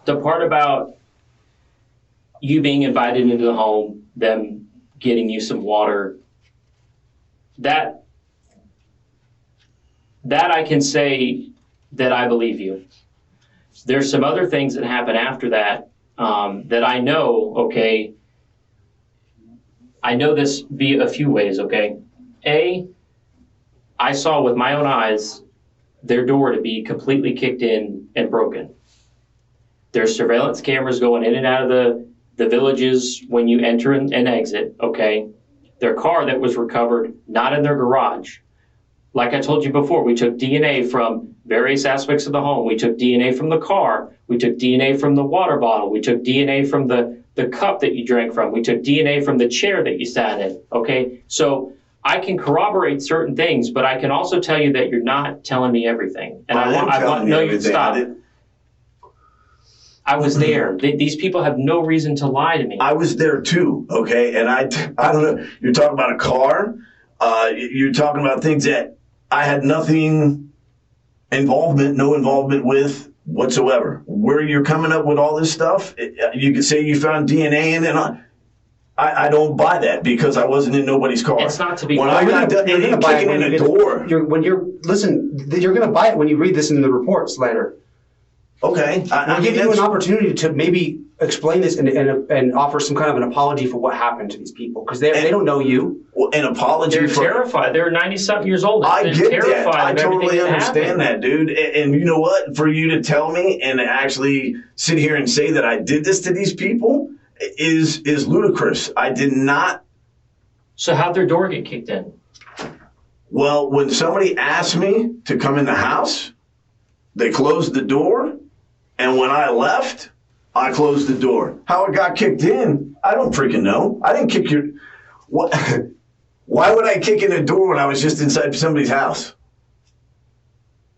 The part about you being invited into the home, them getting you some water, that I can say that I believe you. There's some other things that happen after that that I know, okay, I know this via a few ways, okay? I saw with my own eyes their door to be completely kicked in and broken. There's surveillance cameras going in and out of the villages when you enter and exit, okay? Their car that was recovered, not in their garage. Like I told you before, we took DNA from various aspects of the home. We took DNA from the car. We took DNA from the water bottle. We took DNA from the cup that you drank from. We took DNA from the chair that you sat in, okay? So I can corroborate certain things, but I can also tell you that you're not telling me everything. And I want to know you to stop. I was there. These people have no reason to lie to me. I was there too, okay? And I don't know, you're talking about a car. You're talking about things that I had no involvement with whatsoever. Where you're coming up with all this stuff, you could say you found DNA in it. I don't buy that because I wasn't in nobody's car. It's not to be. When I got done kicking in a door. You're going to buy it when you read this in the reports later. Okay. I'll give you an opportunity to maybe explain this and offer some kind of an apology for what happened to these people because they don't know you. Well, an apology. They're terrified. They're 90-something years old. I They're get that. I totally understand that, dude. And you know what? For you to tell me and actually sit here and say that I did this to these people is ludicrous. I did not. So how'd their door get kicked in? Well, when somebody asked me to come in the house, they closed the door. And when I left, I closed the door. How it got kicked in, I don't freaking know. I didn't kick your... What? Why would I kick in a door when I was just inside somebody's house?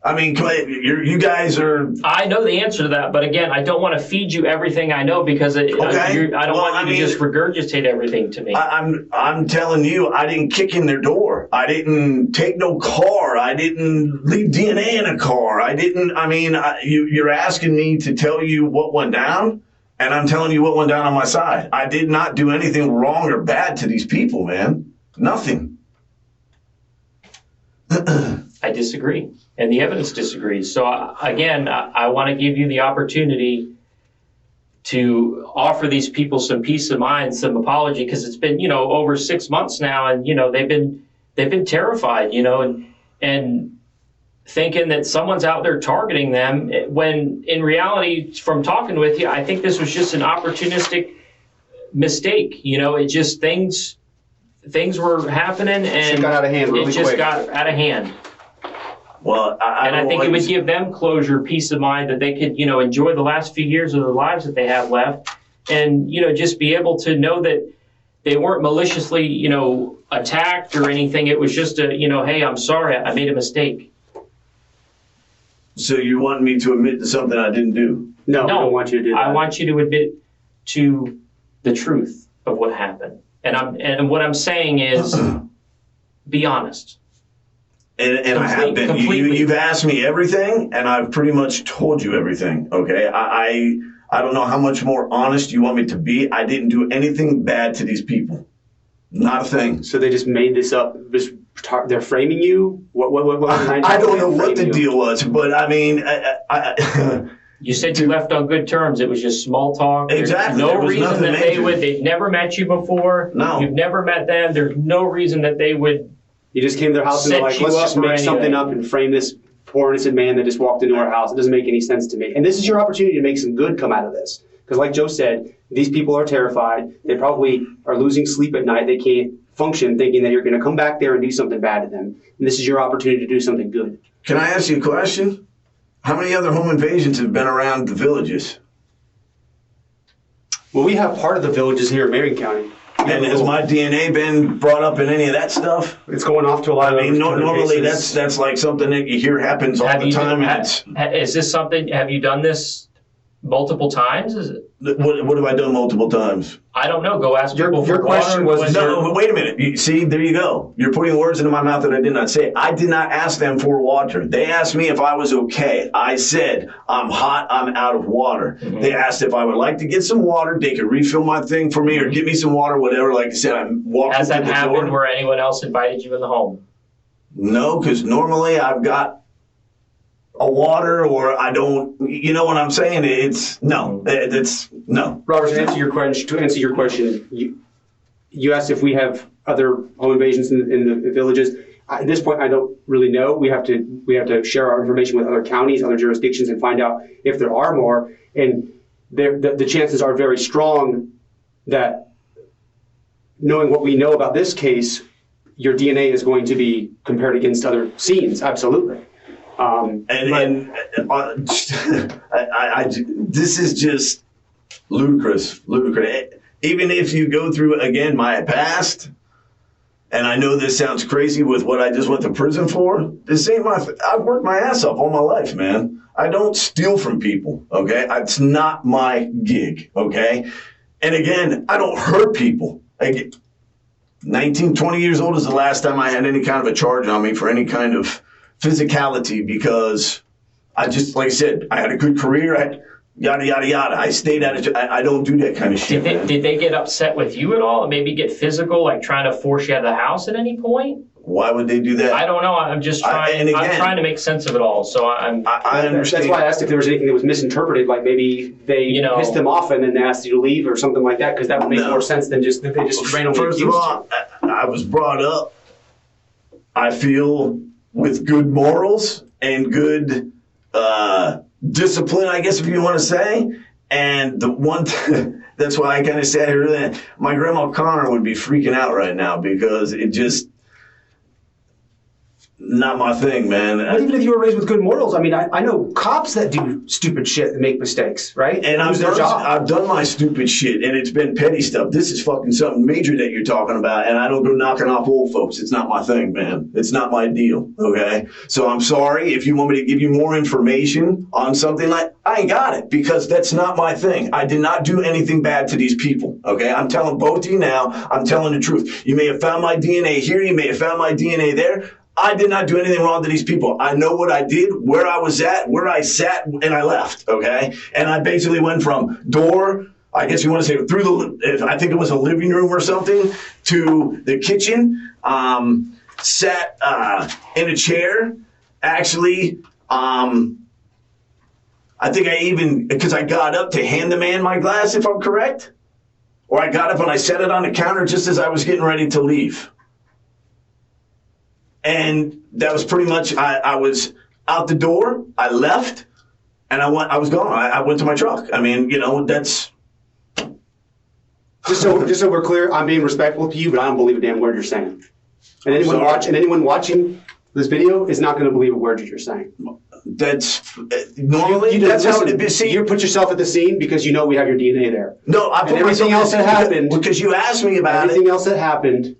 I mean, you guys are. I know the answer to that, but again, I don't want to feed you everything I know because I don't want you to just regurgitate everything to me. I'm telling you, I didn't kick in their door. I didn't take no car. I didn't leave DNA in a car. You're asking me to tell you what went down, and I'm telling you what went down on my side. I did not do anything wrong or bad to these people, man. Nothing. I disagree, and the evidence disagrees. So I want to give you the opportunity to offer these people some peace of mind, some apology, because it's been, over 6 months now, and they've been terrified, and thinking that someone's out there targeting them, when in reality, from talking with you, I think this was just an opportunistic mistake. It just things were happening, and it got out of hand really quick. Got out of hand. Well, I think it would give them closure, peace of mind, that they could, enjoy the last few years of their lives that they have left, and just be able to know that they weren't maliciously, attacked or anything. It was just a, hey, I'm sorry, I made a mistake. So you want me to admit to something I didn't do? No, I don't want you to do that. I want you to admit to the truth of what happened, and what I'm saying is, be honest. And I have been. You've asked me everything, and I've pretty much told you everything. Okay, I don't know how much more honest you want me to be. I didn't do anything bad to these people, not a thing. So they just made this up. They're framing you. What I don't know what the deal was, but I mean, you said you left on good terms. It was just small talk. Exactly. There's no reason that they would. They've never met you before. No. You've never met them. There's no reason that they would. You just came to their house and they're like, let's just make something up and frame this poor innocent man that just walked into our house. It doesn't make any sense to me. And this is your opportunity to make some good come out of this. Because like Joe said, these people are terrified. They probably are losing sleep at night. They can't function thinking that you're going to come back there and do something bad to them. And this is your opportunity to do something good. Can I ask you a question? How many other home invasions have been around the villages? Well, we have part of the villages here in Marion County. And has my DNA been brought up in any of that stuff? It's going off to a lot of. Normally that's like something that you hear happens all the time. Is this something? Have you done this multiple times? Is it? What have I done multiple times? I don't know. Go ask people. Your question was no. Wait a minute. You see, there you go. You're putting words into my mouth that I did not say. I did not ask them for water. They asked me if I was okay. I said I'm hot. I'm out of water. Mm-hmm. They asked if I would like to get some water. They could refill my thing for me or get me some water, whatever. Like I said, I'm walking. Has that through the happened door. where anyone else invited you in the home? No, because normally I've got a water, or I don't. You know what I'm saying? It's no. Robert, to answer your question, you asked if we have other home invasions in the villages. At this point, I don't really know. We have to share our information with other counties, other jurisdictions, and find out if there are more. And the chances are very strong that, knowing what we know about this case, your DNA is going to be compared against other scenes. Absolutely. This is just ludicrous. Even if you go through again my past, and I know this sounds crazy with what I just went to prison for. This ain't I've worked my ass off all my life, man. I don't steal from people. Okay, it's not my gig. Okay, and again, I don't hurt people. 19, 20 years old is the last time I had any kind of a charge on me for any kind of physicality, because I just, like I said, I had a good career. Yada, yada, yada. I stayed at it. I don't do that kind of shit. Did they get upset with you at all and maybe get physical, like trying to force you out of the house at any point? Why would they do that? I don't know. I'm just trying. I'm trying to make sense of it all. So I That's understand. why I asked if there was anything that was misinterpreted, like maybe they pissed them off and then they asked you to leave or something like that, because that would make more sense than just that they just randomly accused you. First of all, I was brought up, I feel, with good morals and good discipline, I guess, if you want to say. And the one that's why I kind of sat here then. My grandma Connor would be freaking out right now, because it just, not my thing, man. But even if you were raised with good morals, I mean, I know cops that do stupid shit and make mistakes, right? And I've done my stupid shit, and it's been petty stuff. This is fucking something major that you're talking about, and I don't go knocking off old folks. It's not my thing, man. It's not my deal, okay? So I'm sorry if you want me to give you more information on something like, I ain't got it, because that's not my thing. I did not do anything bad to these people, okay? I'm telling both of you now, I'm telling the truth. You may have found my DNA here, you may have found my DNA there. I did not do anything wrong to these people. I know what I did, where I was at, where I sat, and I left, okay? And I basically went from door, I guess you want to say, through the, I think it was a living room or something, to the kitchen, sat in a chair. Actually, I think I even, because I got up to hand the man my glass, if I'm correct, or I got up and I set it on the counter just as I was getting ready to leave. And that was pretty much, I was out the door, I left, and I was gone. I went to my truck. I mean, you know, that's... Just so we're clear, I'm being respectful to you, but I don't believe a damn word you're saying. And anyone watching this video is not going to believe a word that you're saying. That's normally that's how it is. You put yourself at the scene because you know we have your DNA there. No, I put everything else that happened because you asked me about everything else that happened.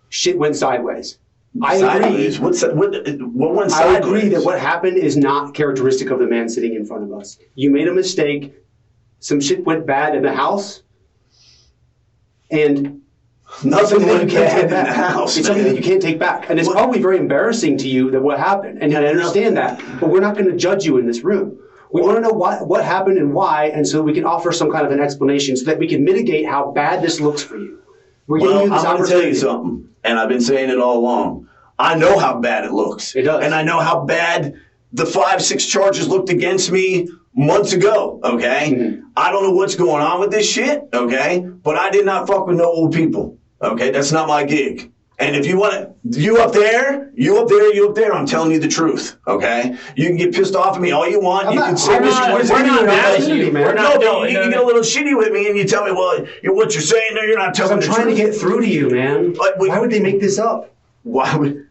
Shit went sideways. I agree. What went sideways? I agree that what happened is not characteristic of the man sitting in front of us. You made a mistake. Some shit went bad in the house, and nothing went bad in the house. It's something that you can't take back, and it's probably very embarrassing to you that what happened. And I understand that, but we're not going to judge you in this room. We want to know what happened and why, and so we can offer some kind of an explanation so that we can mitigate how bad this looks for you. I'm going to tell you something, and I've been saying it all along. I know how bad it looks. It does. And I know how bad the 5-6 charges looked against me months ago, okay? Mm-hmm. I don't know what's going on with this shit, okay? But I did not fuck with no old people, okay? That's not my gig. And if you want to, you up there, I'm telling you the truth, okay? You can get pissed off at me all you want. You can say, we're not mad at you, man. You can get a little shitty with me and you tell me, well, what you're saying there, you're not telling the truth. I'm trying to get through to you, man. Why would they make this up? Why would...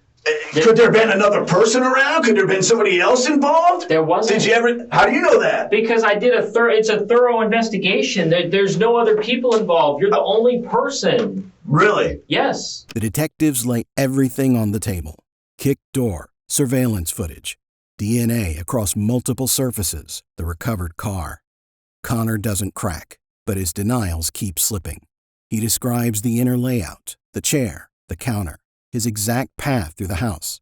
Could there have been another person around? Could there have been somebody else involved? There wasn't. Did you ever? How do you know that? Because I did it's a thorough investigation. There's no other people involved. You're the only person. Really? Yes. The detectives lay everything on the table. Kicked door, surveillance footage, DNA across multiple surfaces, the recovered car. Connor doesn't crack, but his denials keep slipping. He describes the inner layout, the chair, the counter, his exact path through the house.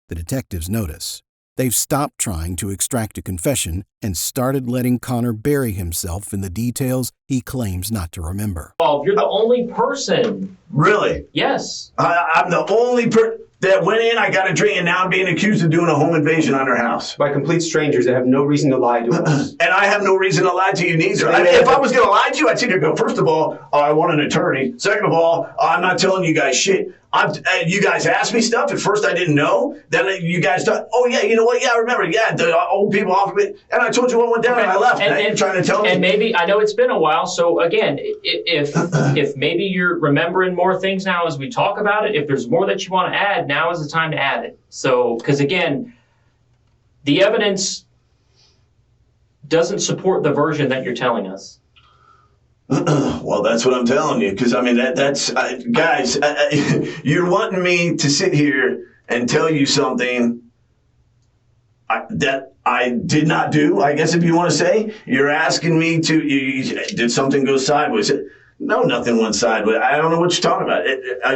The detectives notice. They've stopped trying to extract a confession and started letting Connor bury himself in the details he claims not to remember. You're the only person. Really? Yes. I'm the only person that went in, I got a drink, and now I'm being accused of doing a home invasion on her house. By complete strangers that have no reason to lie to us. And I have no reason to lie to you neither. If I was going to lie to you, I'd say to go, first of all, I want an attorney. Second of all, I'm not telling you guys shit. You guys asked me stuff. At first, I didn't know. Then you guys thought, oh, yeah, you know what? Yeah, I remember. Yeah, the old people offered me. And I told you what went down, and I left. And you're trying to tell me. And maybe, I know it's been a while, so again, if maybe you're remembering more things now as we talk about it, if there's more that you want to add, now is the time to add it. So, because again, the evidence doesn't support the version that you're telling us. Well, that's what I'm telling you, because I mean that's guys, you're wanting me to sit here and tell you something that I did not do. I guess if you want to say, you're asking me to. Did something go sideways? No, nothing went sideways. I don't know what you're talking about.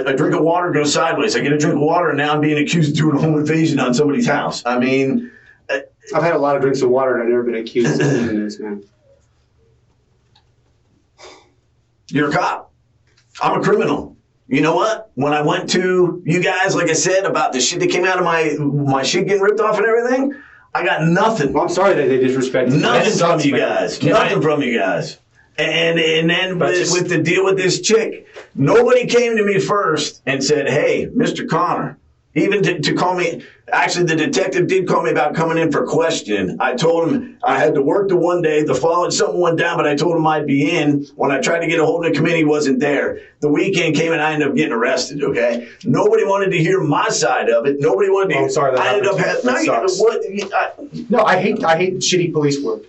A drink of water goes sideways. I get a drink of water, and now I'm being accused of doing a home invasion on somebody's house. I mean, I've had a lot of drinks of water, and I've never been accused of doing this, man. You're a cop. I'm a criminal. You know what? When I went to you guys, like I said, about the shit that came out of my shit getting ripped off and everything, I got nothing. Well, I'm sorry that they disrespected you. Nothing from you guys. Nothing from you guys. And then with the deal with this chick, nobody came to me first and said, hey, Mr. Connor, Even to call me, actually the detective did call me about coming in for questioning. I told him I had to work the one day, the following something went down, but I told him I'd be in. When I tried to get a hold of the committee, he wasn't there. The weekend came and I ended up getting arrested, okay? Nobody wanted to hear my side of it. Nobody wanted to I'm sorry that I ended up happened. having, That sucks. No, I hate shitty police work.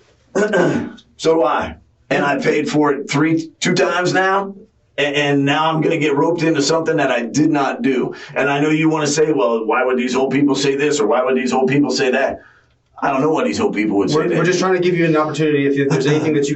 So do I. And I paid for it two times now. And now I'm going to get roped into something that I did not do. And I know you want to say, well, why would these old people say this or why would these old people say that? I don't know what these old people would say. We're just trying to give you an opportunity. If there's anything that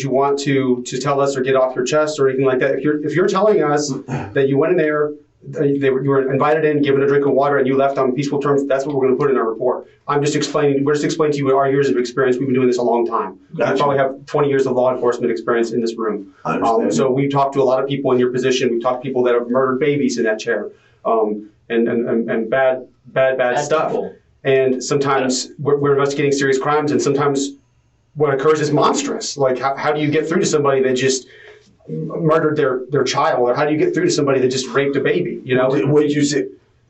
you want to tell us or get off your chest or anything like that, if you're telling us that you went in there, you were invited in, given a drink of water, and you left on peaceful terms, that's what we're going to put in our report. We're just explaining to you our years of experience. We've been doing this a long time. Gotcha. We probably have 20 years of law enforcement experience in this room. I understand. So we've talked to a lot of people in your position. We've talked to people that have murdered babies in that chair, and bad stuff. People. And sometimes we're investigating serious crimes, and sometimes what occurs is monstrous. Like, how do you get through to somebody that just murdered their child, or how do you get through to somebody that just raped a baby? You know, what did you say?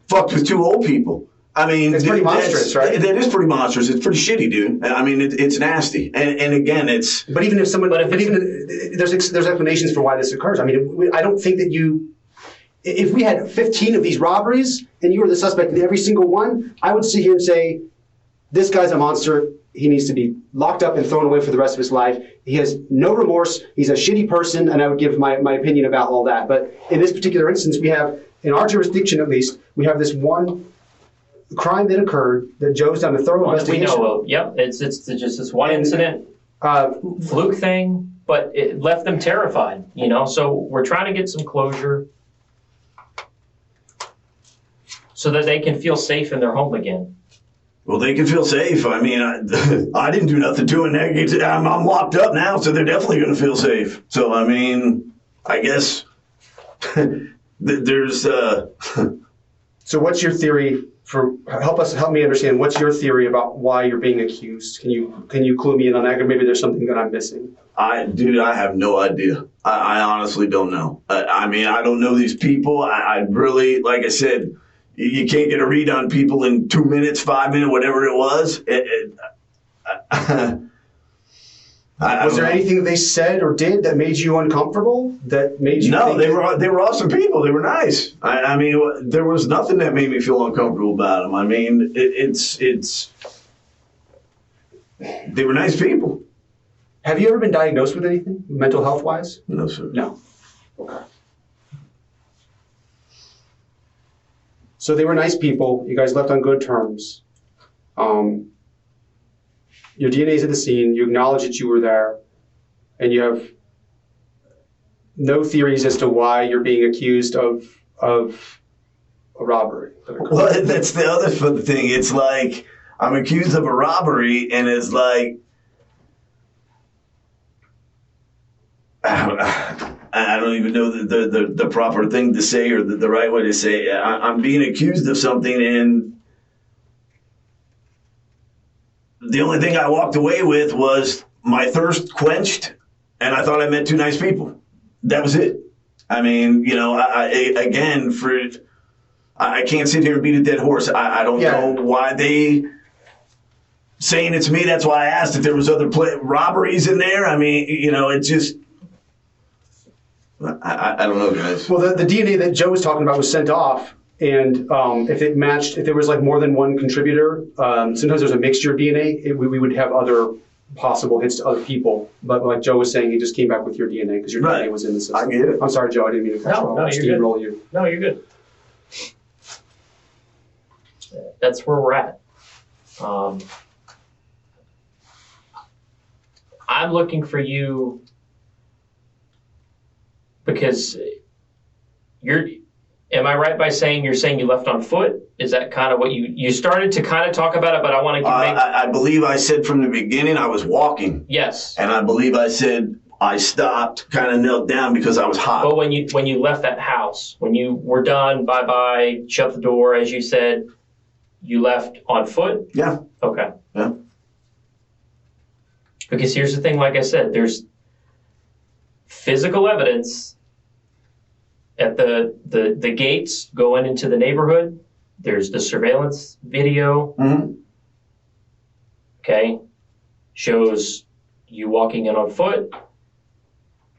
Fucked with two old people. I mean, it's pretty monstrous, right? That is pretty monstrous. It's pretty shitty, dude. I mean, it's nasty. And again, it's. But even if someone, there's explanations for why this occurs. I mean, I don't think that if we had 15 of these robberies and you were the suspect in every single one, I would sit here and say, this guy's a monster. He needs to be locked up and thrown away for the rest of his life. He has no remorse. He's a shitty person, and I would give my opinion about all that. But in this particular instance, we have, in our jurisdiction at least, we have this one crime that occurred that Joe's done a thorough investigation. We know of. Yep, it's just this one incident, fluke thing, but it left them terrified, you know? So we're trying to get some closure so that they can feel safe in their home again. Well, they can feel safe. I mean, I didn't do nothing to it. I'm locked up now, so they're definitely going to feel safe. So, I mean, I guess there's. So, what's your theory help me understand? What's your theory about why you're being accused? Can you clue me in on that? Or maybe there's something that I'm missing. I have no idea. I honestly don't know. I mean, I don't know these people. I really, like I said. You can't get a read on people in 2 minutes, 5 minutes, whatever it was. Was there anything they said or did that made you uncomfortable? That made you? No, they were awesome people. They were nice. I mean, there was nothing that made me feel uncomfortable about them. I mean, they were nice people. Have you ever been diagnosed with anything, mental health wise? No, sir. No. Okay. So they were nice people. You guys left on good terms. Your DNA's at the scene. You acknowledge that you were there. And you have no theories as to why you're being accused of a robbery. Well, that's the other thing. It's like, I'm accused of a robbery, and it's like, I don't even know the proper thing to say or the right way to say it. I'm being accused of something, and the only thing I walked away with was my thirst quenched, and I thought I met two nice people. That was it. I mean, you know, I can't sit here and beat a dead horse. I don't know why they saying it's me. That's why I asked if there was other robberies in there. I mean, you know, it just. I don't know, guys. Well, the DNA that Joe was talking about was sent off, and if it matched, if there was like more than one contributor, sometimes there's a mixture of DNA. We would have other possible hits to other people. But like Joe was saying, he just came back with your DNA because your DNA was in the system. I get it. I'm sorry, Joe. I didn't mean to cut you off. Steamroll you. No, you're good. That's where we're at. I'm looking for you. Because am I right by saying you're saying you left on foot? Is that kind of what you started to kind of talk about it, but I want to I believe I said from the beginning I was walking. Yes. And I believe I said I stopped, kind of knelt down because I was hot. But when you left that house, when you were done, bye-bye, shut the door, as you said, you left on foot? Yeah. Okay. Yeah. Because here's the thing, like I said, there's physical evidence at the gates going into the neighborhood There's the surveillance video, Mhm. okay? Shows you walking in on foot,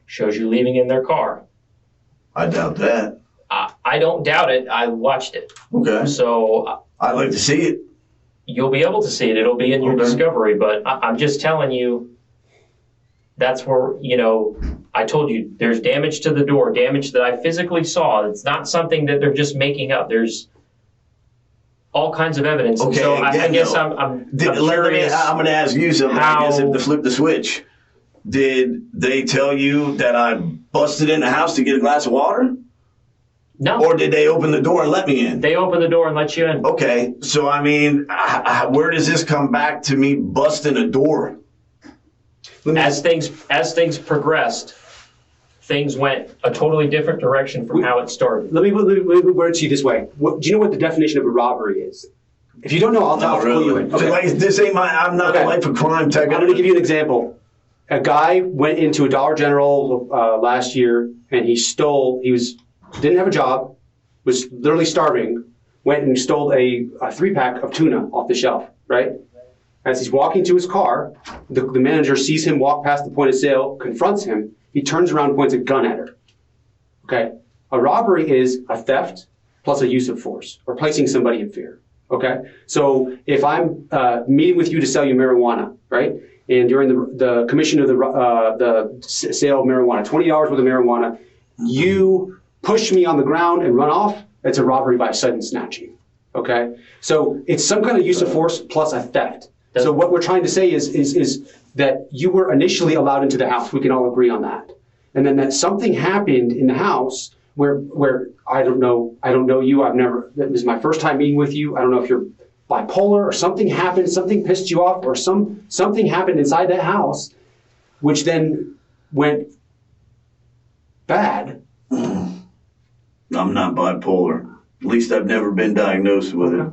shows you leaving in their car. I doubt that. I don't doubt it. I watched it. Okay. So I'd like to see it. you'll be able to see it. It'll be in your Okay. discovery. But I'm just telling you, that's where, I told you, there's damage to the door, damage that I physically saw. It's not something that they're just making up. There's all kinds of evidence. And Okay, so I again, guess though, I'm I'm curious. going to ask you something. I guess to flip the switch. Did they tell you that I busted in the house to get a glass of water? No, Or did they open the door and let me in? they opened the door and let you in. Okay, so I mean, where does this come back to me busting a door? As things progressed, things went a totally different direction from how it started. Let me word it to you this way. Do you know what the definition of a robbery is? If you don't know, I'll clue you in. Okay. Like, this ain't I'm not Okay. a life of crime tech. I'm going to give you an example. A guy went into a Dollar General last year, and didn't have a job, was literally starving, went and stole a 3-pack of tuna off the shelf, right? As he's walking to his car, the manager sees him walk past the point of sale, confronts him, he turns around and points a gun at her. Okay? A robbery is a theft plus a use of force, or placing somebody in fear. Okay? So if I'm meeting with you to sell you marijuana, right? And during the commission of the sale of marijuana, $20 worth of marijuana, you push me on the ground and run off, it's a robbery by sudden snatching. Okay? So it's some kind of use of force plus a theft. So what we're trying to say is that you were initially allowed into the house. We can all agree on that. And then that something happened in the house where I don't know you. This is my first time meeting with you. I don't know if you're bipolar or something happened, something pissed you off, or something happened inside that house, which then went bad. I'm not bipolar. At least I've never been diagnosed with it.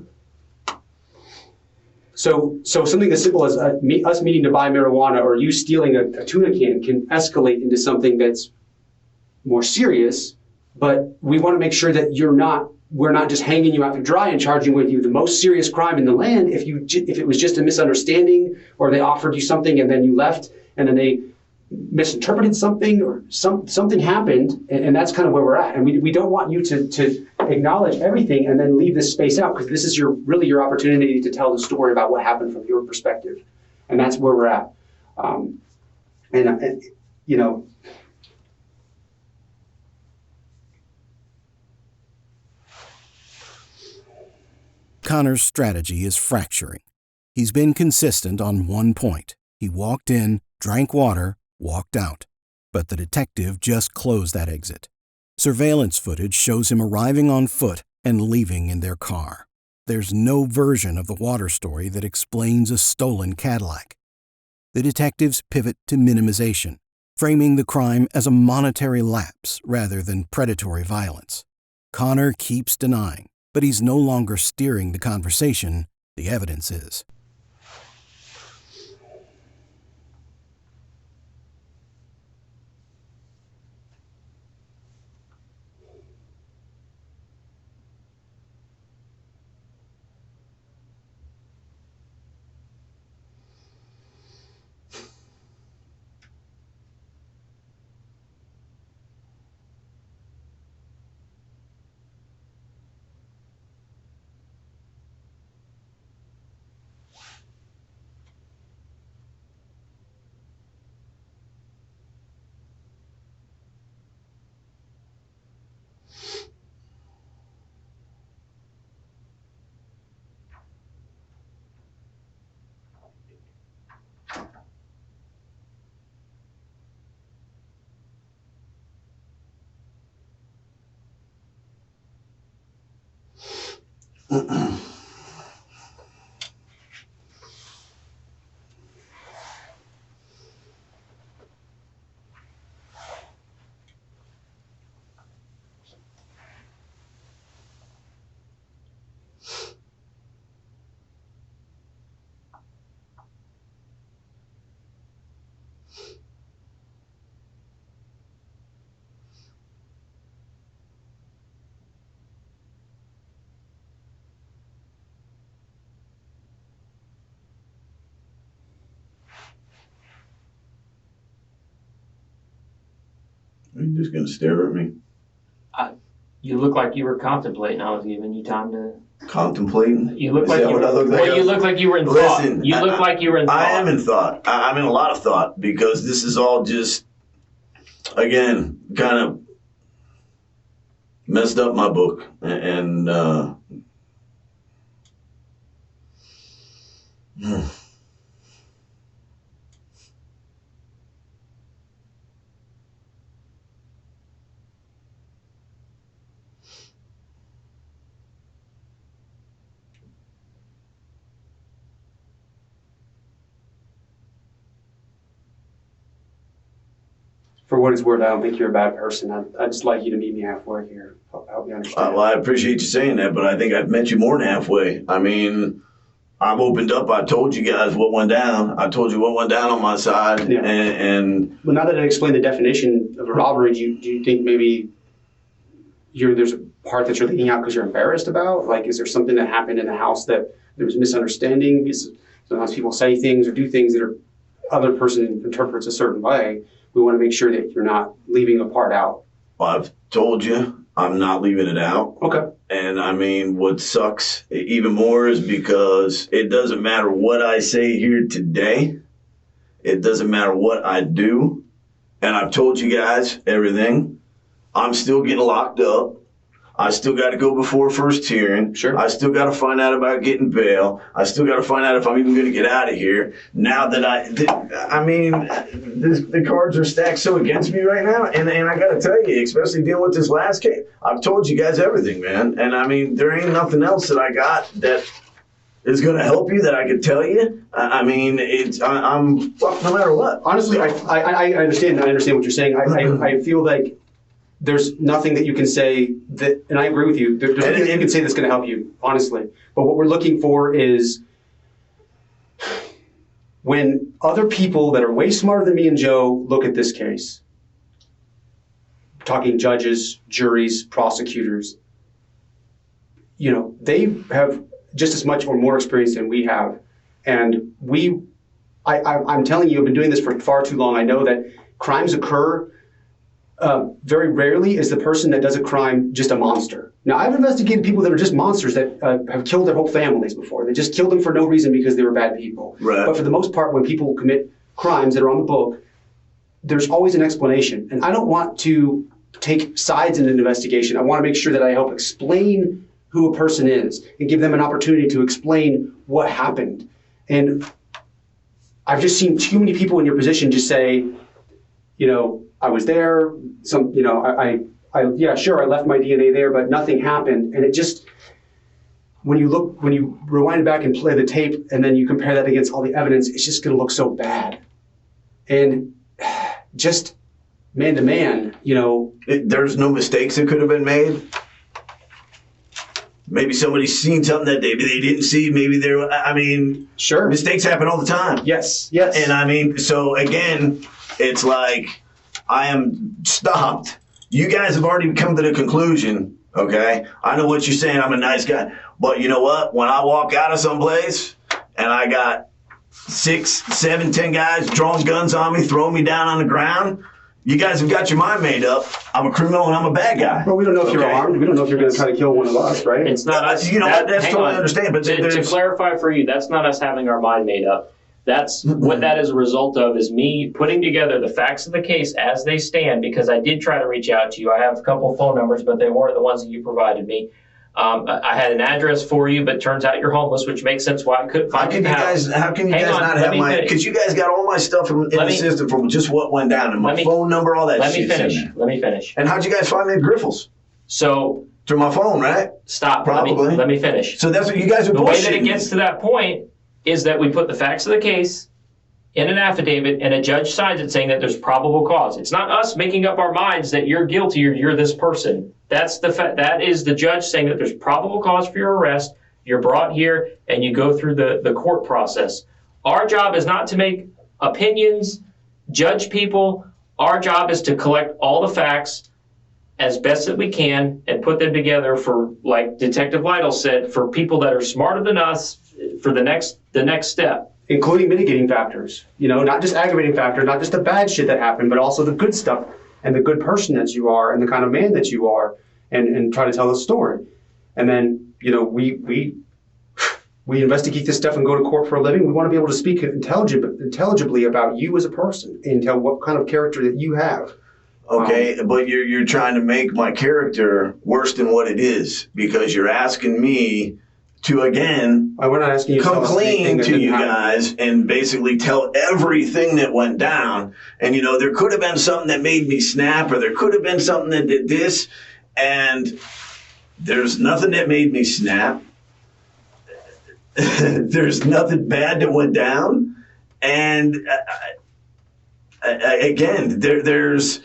So something as simple as us meeting to buy marijuana or you stealing a tuna can escalate into something that's more serious. But we want to make sure that we're not just hanging you out to dry and charging with you the most serious crime in the land. If it was just a misunderstanding, or they offered you something and then you left, and then they misinterpreted something, or something happened, and that's kind of where we're at. And we don't want you to acknowledge everything and then leave this space out, because this is really your opportunity to tell the story about what happened from your perspective, and that's where we're at. Connor's strategy is fracturing. He's been consistent on one point. He walked in, drank water, walked out. But the detective just closed that exit. Surveillance footage shows him arriving on foot and leaving in their car. There's no version of the water story that explains a stolen Cadillac. The detectives pivot to minimization, framing the crime as a monetary lapse rather than predatory violence. Connor keeps denying, but he's no longer steering the conversation. The evidence is. You're just gonna stare at me? You look like you were contemplating. I was giving you time to. Contemplating? You look Is like that you. what I look like? Well, you look like you were in thought. Listen, You look like you were in thought. I am in thought. I'm in a lot of thought because this is all just, again, kind of messed up my book. And For what it's worth, I don't think you're a bad person. I'd just like you to meet me halfway here. Help me understand. well, I appreciate you saying that, but I think I've met you more than halfway. I mean, I've opened up. I told you guys what went down. I told you what went down on my side. Yeah. And Well, now that I explained the definition of a robbery, do you think maybe there's a part that you're leaving out because you're embarrassed about? Like, is there something that happened in the house that there was misunderstanding? Sometimes people say things or do things that other person interprets a certain way. We want to make sure that you're not leaving a part out. I've told you I'm not leaving it out. Okay. And I mean, what sucks even more is because it doesn't matter what I say here today. It doesn't matter what I do. And I've told you guys everything. I'm still getting locked up. I still got to go before first hearing. Sure. I still got to find out about getting bail. I still got to find out if I'm even going to get out of here. Now that the cards are stacked so against me right now. And I got to tell you, especially dealing with this last case, I've told you guys everything, man. And I mean, there ain't nothing else that I got that is going to help you that I could tell you. I mean, I'm fucked no matter what. Honestly, I understand. I understand what you're saying. I feel like there's nothing that you can say that, and I agree with you, there's nothing that you can say that's going to help you, honestly. But what we're looking for is when other people that are way smarter than me and Joe look at this case, talking judges, juries, prosecutors, they have just as much or more experience than we have. And I'm telling you, I've been doing this for far too long. I know that crimes occur. Very rarely is the person that does a crime just a monster. Now, I've investigated people that are just monsters that have killed their whole families before. They just killed them for no reason because they were bad people. Right. But for the most part, when people commit crimes that are on the book, there's always an explanation. And I don't want to take sides in an investigation. I want to make sure that I help explain who a person is and give them an opportunity to explain what happened. And I've just seen too many people in your position just say, I was there, yeah, sure, I left my DNA there, but nothing happened. And it just, when you rewind it back and play the tape, and then you compare that against all the evidence, it's just going to look so bad. And just man to man, there's no mistakes that could have been made. Maybe somebody's seen something that they didn't see. Maybe sure, mistakes happen all the time. Yes. And I mean, so again, it's like, I am stopped. You guys have already come to the conclusion, okay? I know what you're saying. I'm a nice guy. But you know what? When I walk out of someplace and I got 6, 7, 10 guys drawing guns on me, throwing me down on the ground, you guys have got your mind made up. I'm a criminal and I'm a bad guy. Well, we don't know if you're armed. We don't know if you're going to try to kill one of us, right? It's not us. That's totally understand. But to clarify for you, that's not us having our mind made up. That's what that is a result of, is me putting together the facts of the case as they stand, because I did try to reach out to you. I have a couple of phone numbers, but they weren't the ones that you provided me. I had an address for you, but turns out you're homeless, which makes sense why I couldn't find you. How can you guys not have my, because you guys got all my stuff in the system from just what went down, and my phone number, all that shit. Let me finish. And how'd you guys find me at Griffles? So, through my phone, right? Stop. Probably. Let me finish. So that's what you guys are bullshitting. The way that it gets to that point is that we put the facts of the case in an affidavit, and a judge signs it saying that there's probable cause. It's not us making up our minds that you're guilty or you're this person. That is the judge saying that there's probable cause for your arrest. You're brought here and you go through the court process. Our job is not to make opinions, judge people. Our job is to collect all the facts as best that we can and put them together for, like Detective Lytle said, for people that are smarter than us for the next step. Including mitigating factors, not just aggravating factors, not just the bad shit that happened, but also the good stuff. and the good person that you are and the kind of man that you are, and try to tell the story. And then, we investigate this stuff and go to court for a living. We want to be able to speak intelligibly about you as a person and tell what kind of character that you have. Okay, but you're trying to make my character worse than what it is, because you're asking me to, again, we're not asking you to come tell us clean anything that to didn't you happen. guys and basically tell everything that went down. And, there could have been something that made me snap, or there could have been something that did this, and there's nothing that made me snap. There's nothing bad that went down. And again, there's...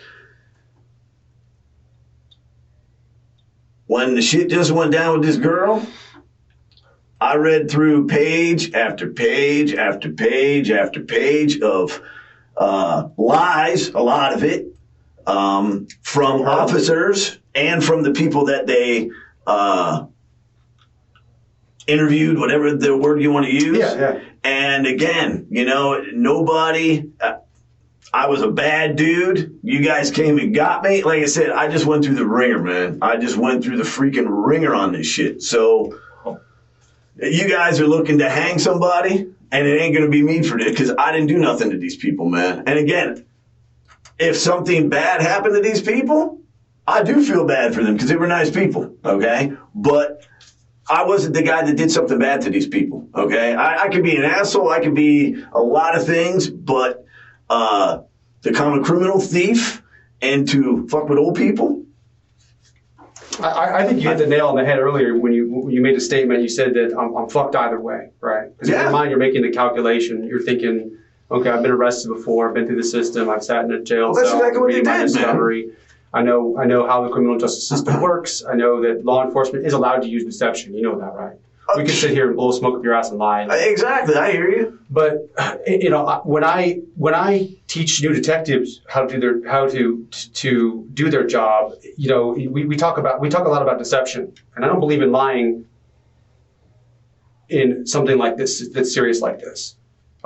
When the shit just went down with this girl, I read through page after page after page after page of lies, a lot of it, from officers and from the people that they interviewed, whatever the word you want to use. Yeah. And again, nobody... I was a bad dude. You guys came and got me. Like I said, I just went through the ringer, man. I just went through the freaking ringer on this shit. So you guys are looking to hang somebody, and it ain't going to be me for this, because I didn't do nothing to these people, man. And again, if something bad happened to these people, I do feel bad for them, because they were nice people, okay? But I wasn't the guy that did something bad to these people, okay? I could be an asshole. I could be a lot of things, but... to become a criminal thief and to fuck with old people. I think you hit the nail on the head earlier when you made a statement. You said that I'm fucked either way, right? Because in your mind, you're making the calculation. You're thinking, okay, I've been arrested before. I've been through the system. I've sat in a jail Well, that's cell. exactly what they my did, discovery. Man. I know how the criminal justice system works. I know that law enforcement is allowed to use deception. You know that, right? We can sit here and blow smoke up your ass and lie. Exactly, I hear you. But when I teach new detectives how to do their job, we talk a lot about deception, and I don't believe in lying in something like this that's serious like this.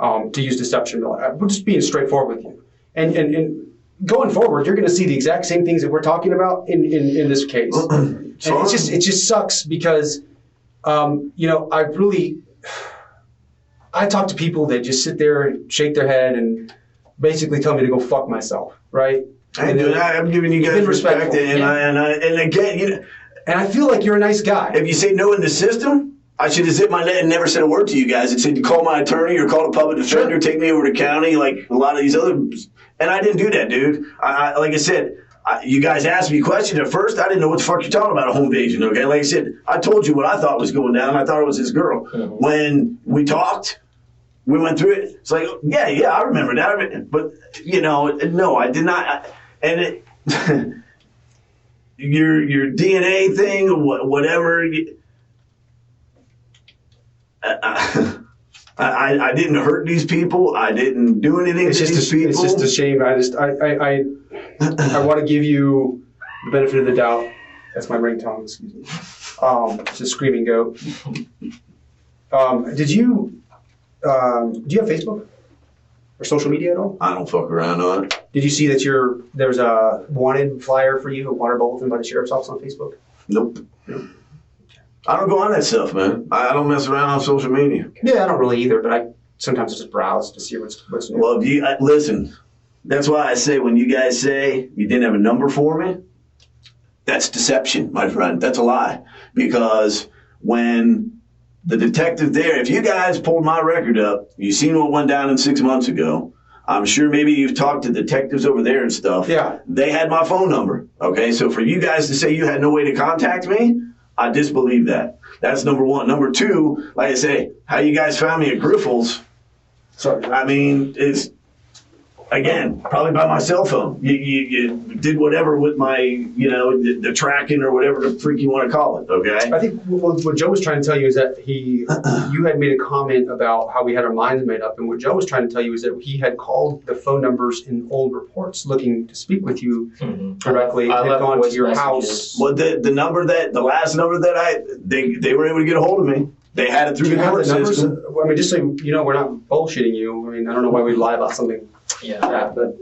To use deception, we're just being straightforward with you, and going forward, you're going to see the exact same things that we're talking about in this case. And it just sucks because. I talk to people that just sit there and shake their head and basically tell me to go fuck myself, right? I'm giving you guys respect, and again, and I feel like you're a nice guy. If you say no in the system, I should have zipped my net and never said a word to you guys. It said, call my attorney or call a public defender, take me over to county, like a lot of these other, and I didn't do that, dude. Like I said, you guys asked me questions at first. I didn't know what the fuck you're talking about, a home invasion, okay? Like I said, I told you what I thought was going down. I thought it was this girl. Mm-hmm. When we talked, we went through it. It's like, yeah, I remember that. But, no, I did not. And your DNA thing, whatever. I didn't hurt these people. I didn't do anything to these people. It's just a shame. I want to give you the benefit of the doubt. That's my ringtone. Excuse me. It's a screaming goat. Do you have Facebook or social media at all? I don't fuck around on it. Did you see that there's a wanted flyer for you, a wanted bulletin by the sheriff's office on Facebook? Nope. I don't go on that stuff, man. I don't mess around on social media. Yeah, I don't really either, but I sometimes just browse to see what's new. Well, listen, that's why I say when you guys say you didn't have a number for me, that's deception, my friend. That's a lie. Because when the detective there, if you guys pulled my record up, you seen what went down 6 months ago, I'm sure maybe you've talked to detectives over there and stuff. Yeah. They had my phone number, okay? So for you guys to say you had no way to contact me, I disbelieve that. That's number one. Number two, like I say, how you guys found me at Griffles, I mean, it's, again, probably by my cell phone. You did whatever with my, the tracking or whatever the freak you want to call it, okay? I think what Joe was trying to tell you is that you had made a comment about how we had our minds made up, and what Joe was trying to tell you is that he had called the phone numbers in old reports looking to speak with you directly, had gone to your house. Well, the last number that they were able to get a hold of me. They had it through the court system. I mean, just so you know, we're not bullshitting you. I mean, I don't know why we'd lie about something. Yeah. But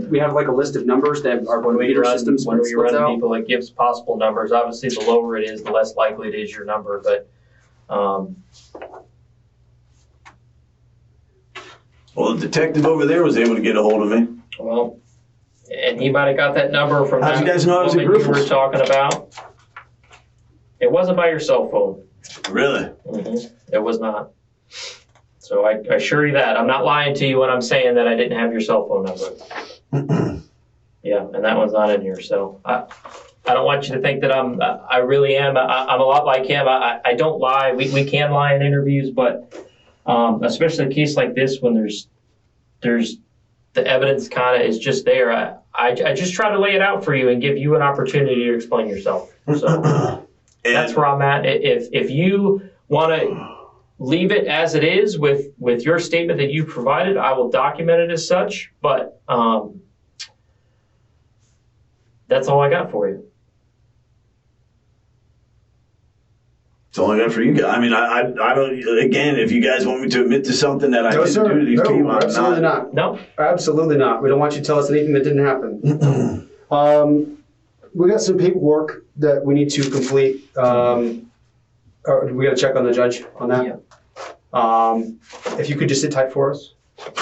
we have like a list of numbers that our computer system When we splits run out. people, it gives possible numbers. Obviously, the lower it is, the less likely it is your number, but, Well, the detective over there was able to get a hold of me. well, and he might have got that number from How'd that you guys know I was at woman you were Griffiths? talking about. It wasn't by your cell phone. Really? It was not. So I assure you that. I'm not lying to you when I'm saying that I didn't have your cell phone number. Yeah, and that one's not in here. So I don't want you to think that I really am. I'm a lot like him. I don't lie. We can lie in interviews, but especially a case like this when there's the evidence kind of is just there. I just try to lay it out for you and give you an opportunity to explain yourself. So that's where I'm at. If you want to leave it as it is with your statement that you provided, I will document it as such. But that's all I got for you. That's all I got for you guys. I mean, I don't, again, if you guys want me to admit to something that I No, didn't sir. do to these people, No, I'm absolutely not. not. No? Absolutely not. We don't want you to tell us anything that didn't happen. We got some paperwork that we need to complete. We got to check on the judge on that. Yeah. If you could just sit tight for us.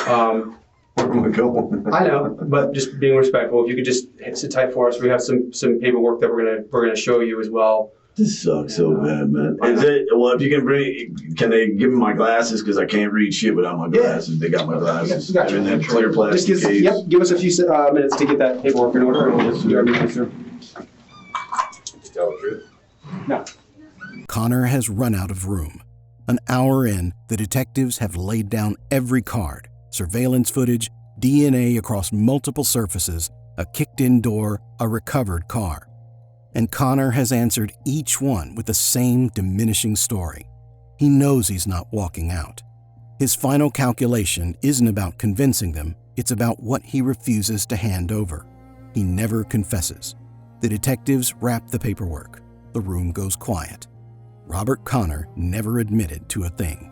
Where am I going? I know, but just being respectful. If you could just sit tight for us, we have some paperwork that we're gonna show you as well. This sucks so bad, man. Is it, well, if you can they give me my glasses? Because I can't read shit without my glasses. They got my glasses. We got you. In that clear plastic case. Give us a few minutes to get that paperwork in order, and we'll just do everything through. Tell the truth. No. Connor has run out of room. An hour in, the detectives have laid down every card, surveillance footage, DNA across multiple surfaces, a kicked-in door, a recovered car. And Connor has answered each one with the same diminishing story. He knows he's not walking out. His final calculation isn't about convincing them, it's about what he refuses to hand over. He never confesses. The detectives wrap the paperwork. The room goes quiet. Robert Connor never admitted to a thing.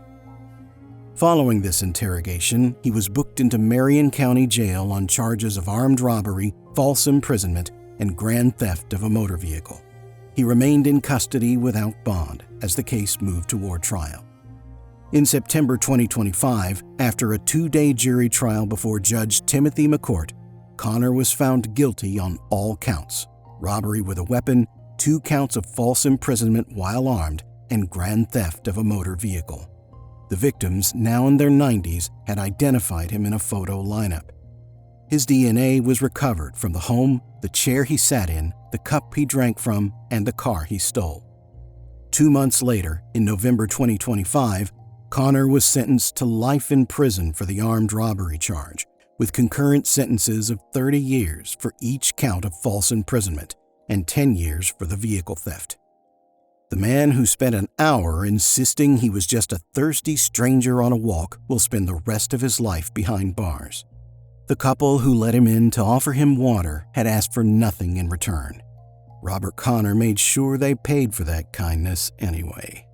Following this interrogation, he was booked into Marion County Jail on charges of armed robbery, false imprisonment, and grand theft of a motor vehicle. He remained in custody without bond as the case moved toward trial. In September 2025, after a 2-day jury trial before Judge Timothy McCourt, Connor was found guilty on all counts: robbery with a weapon, 2 counts of false imprisonment while armed, and grand theft of a motor vehicle. The victims, now in their 90s, had identified him in a photo lineup. His DNA was recovered from the home, the chair he sat in, the cup he drank from, and the car he stole. 2 months later, in November 2025, Connor was sentenced to life in prison for the armed robbery charge, with concurrent sentences of 30 years for each count of false imprisonment and 10 years for the vehicle theft. The man who spent an hour insisting he was just a thirsty stranger on a walk will spend the rest of his life behind bars. The couple who let him in to offer him water had asked for nothing in return. Robert Connor made sure they paid for that kindness anyway.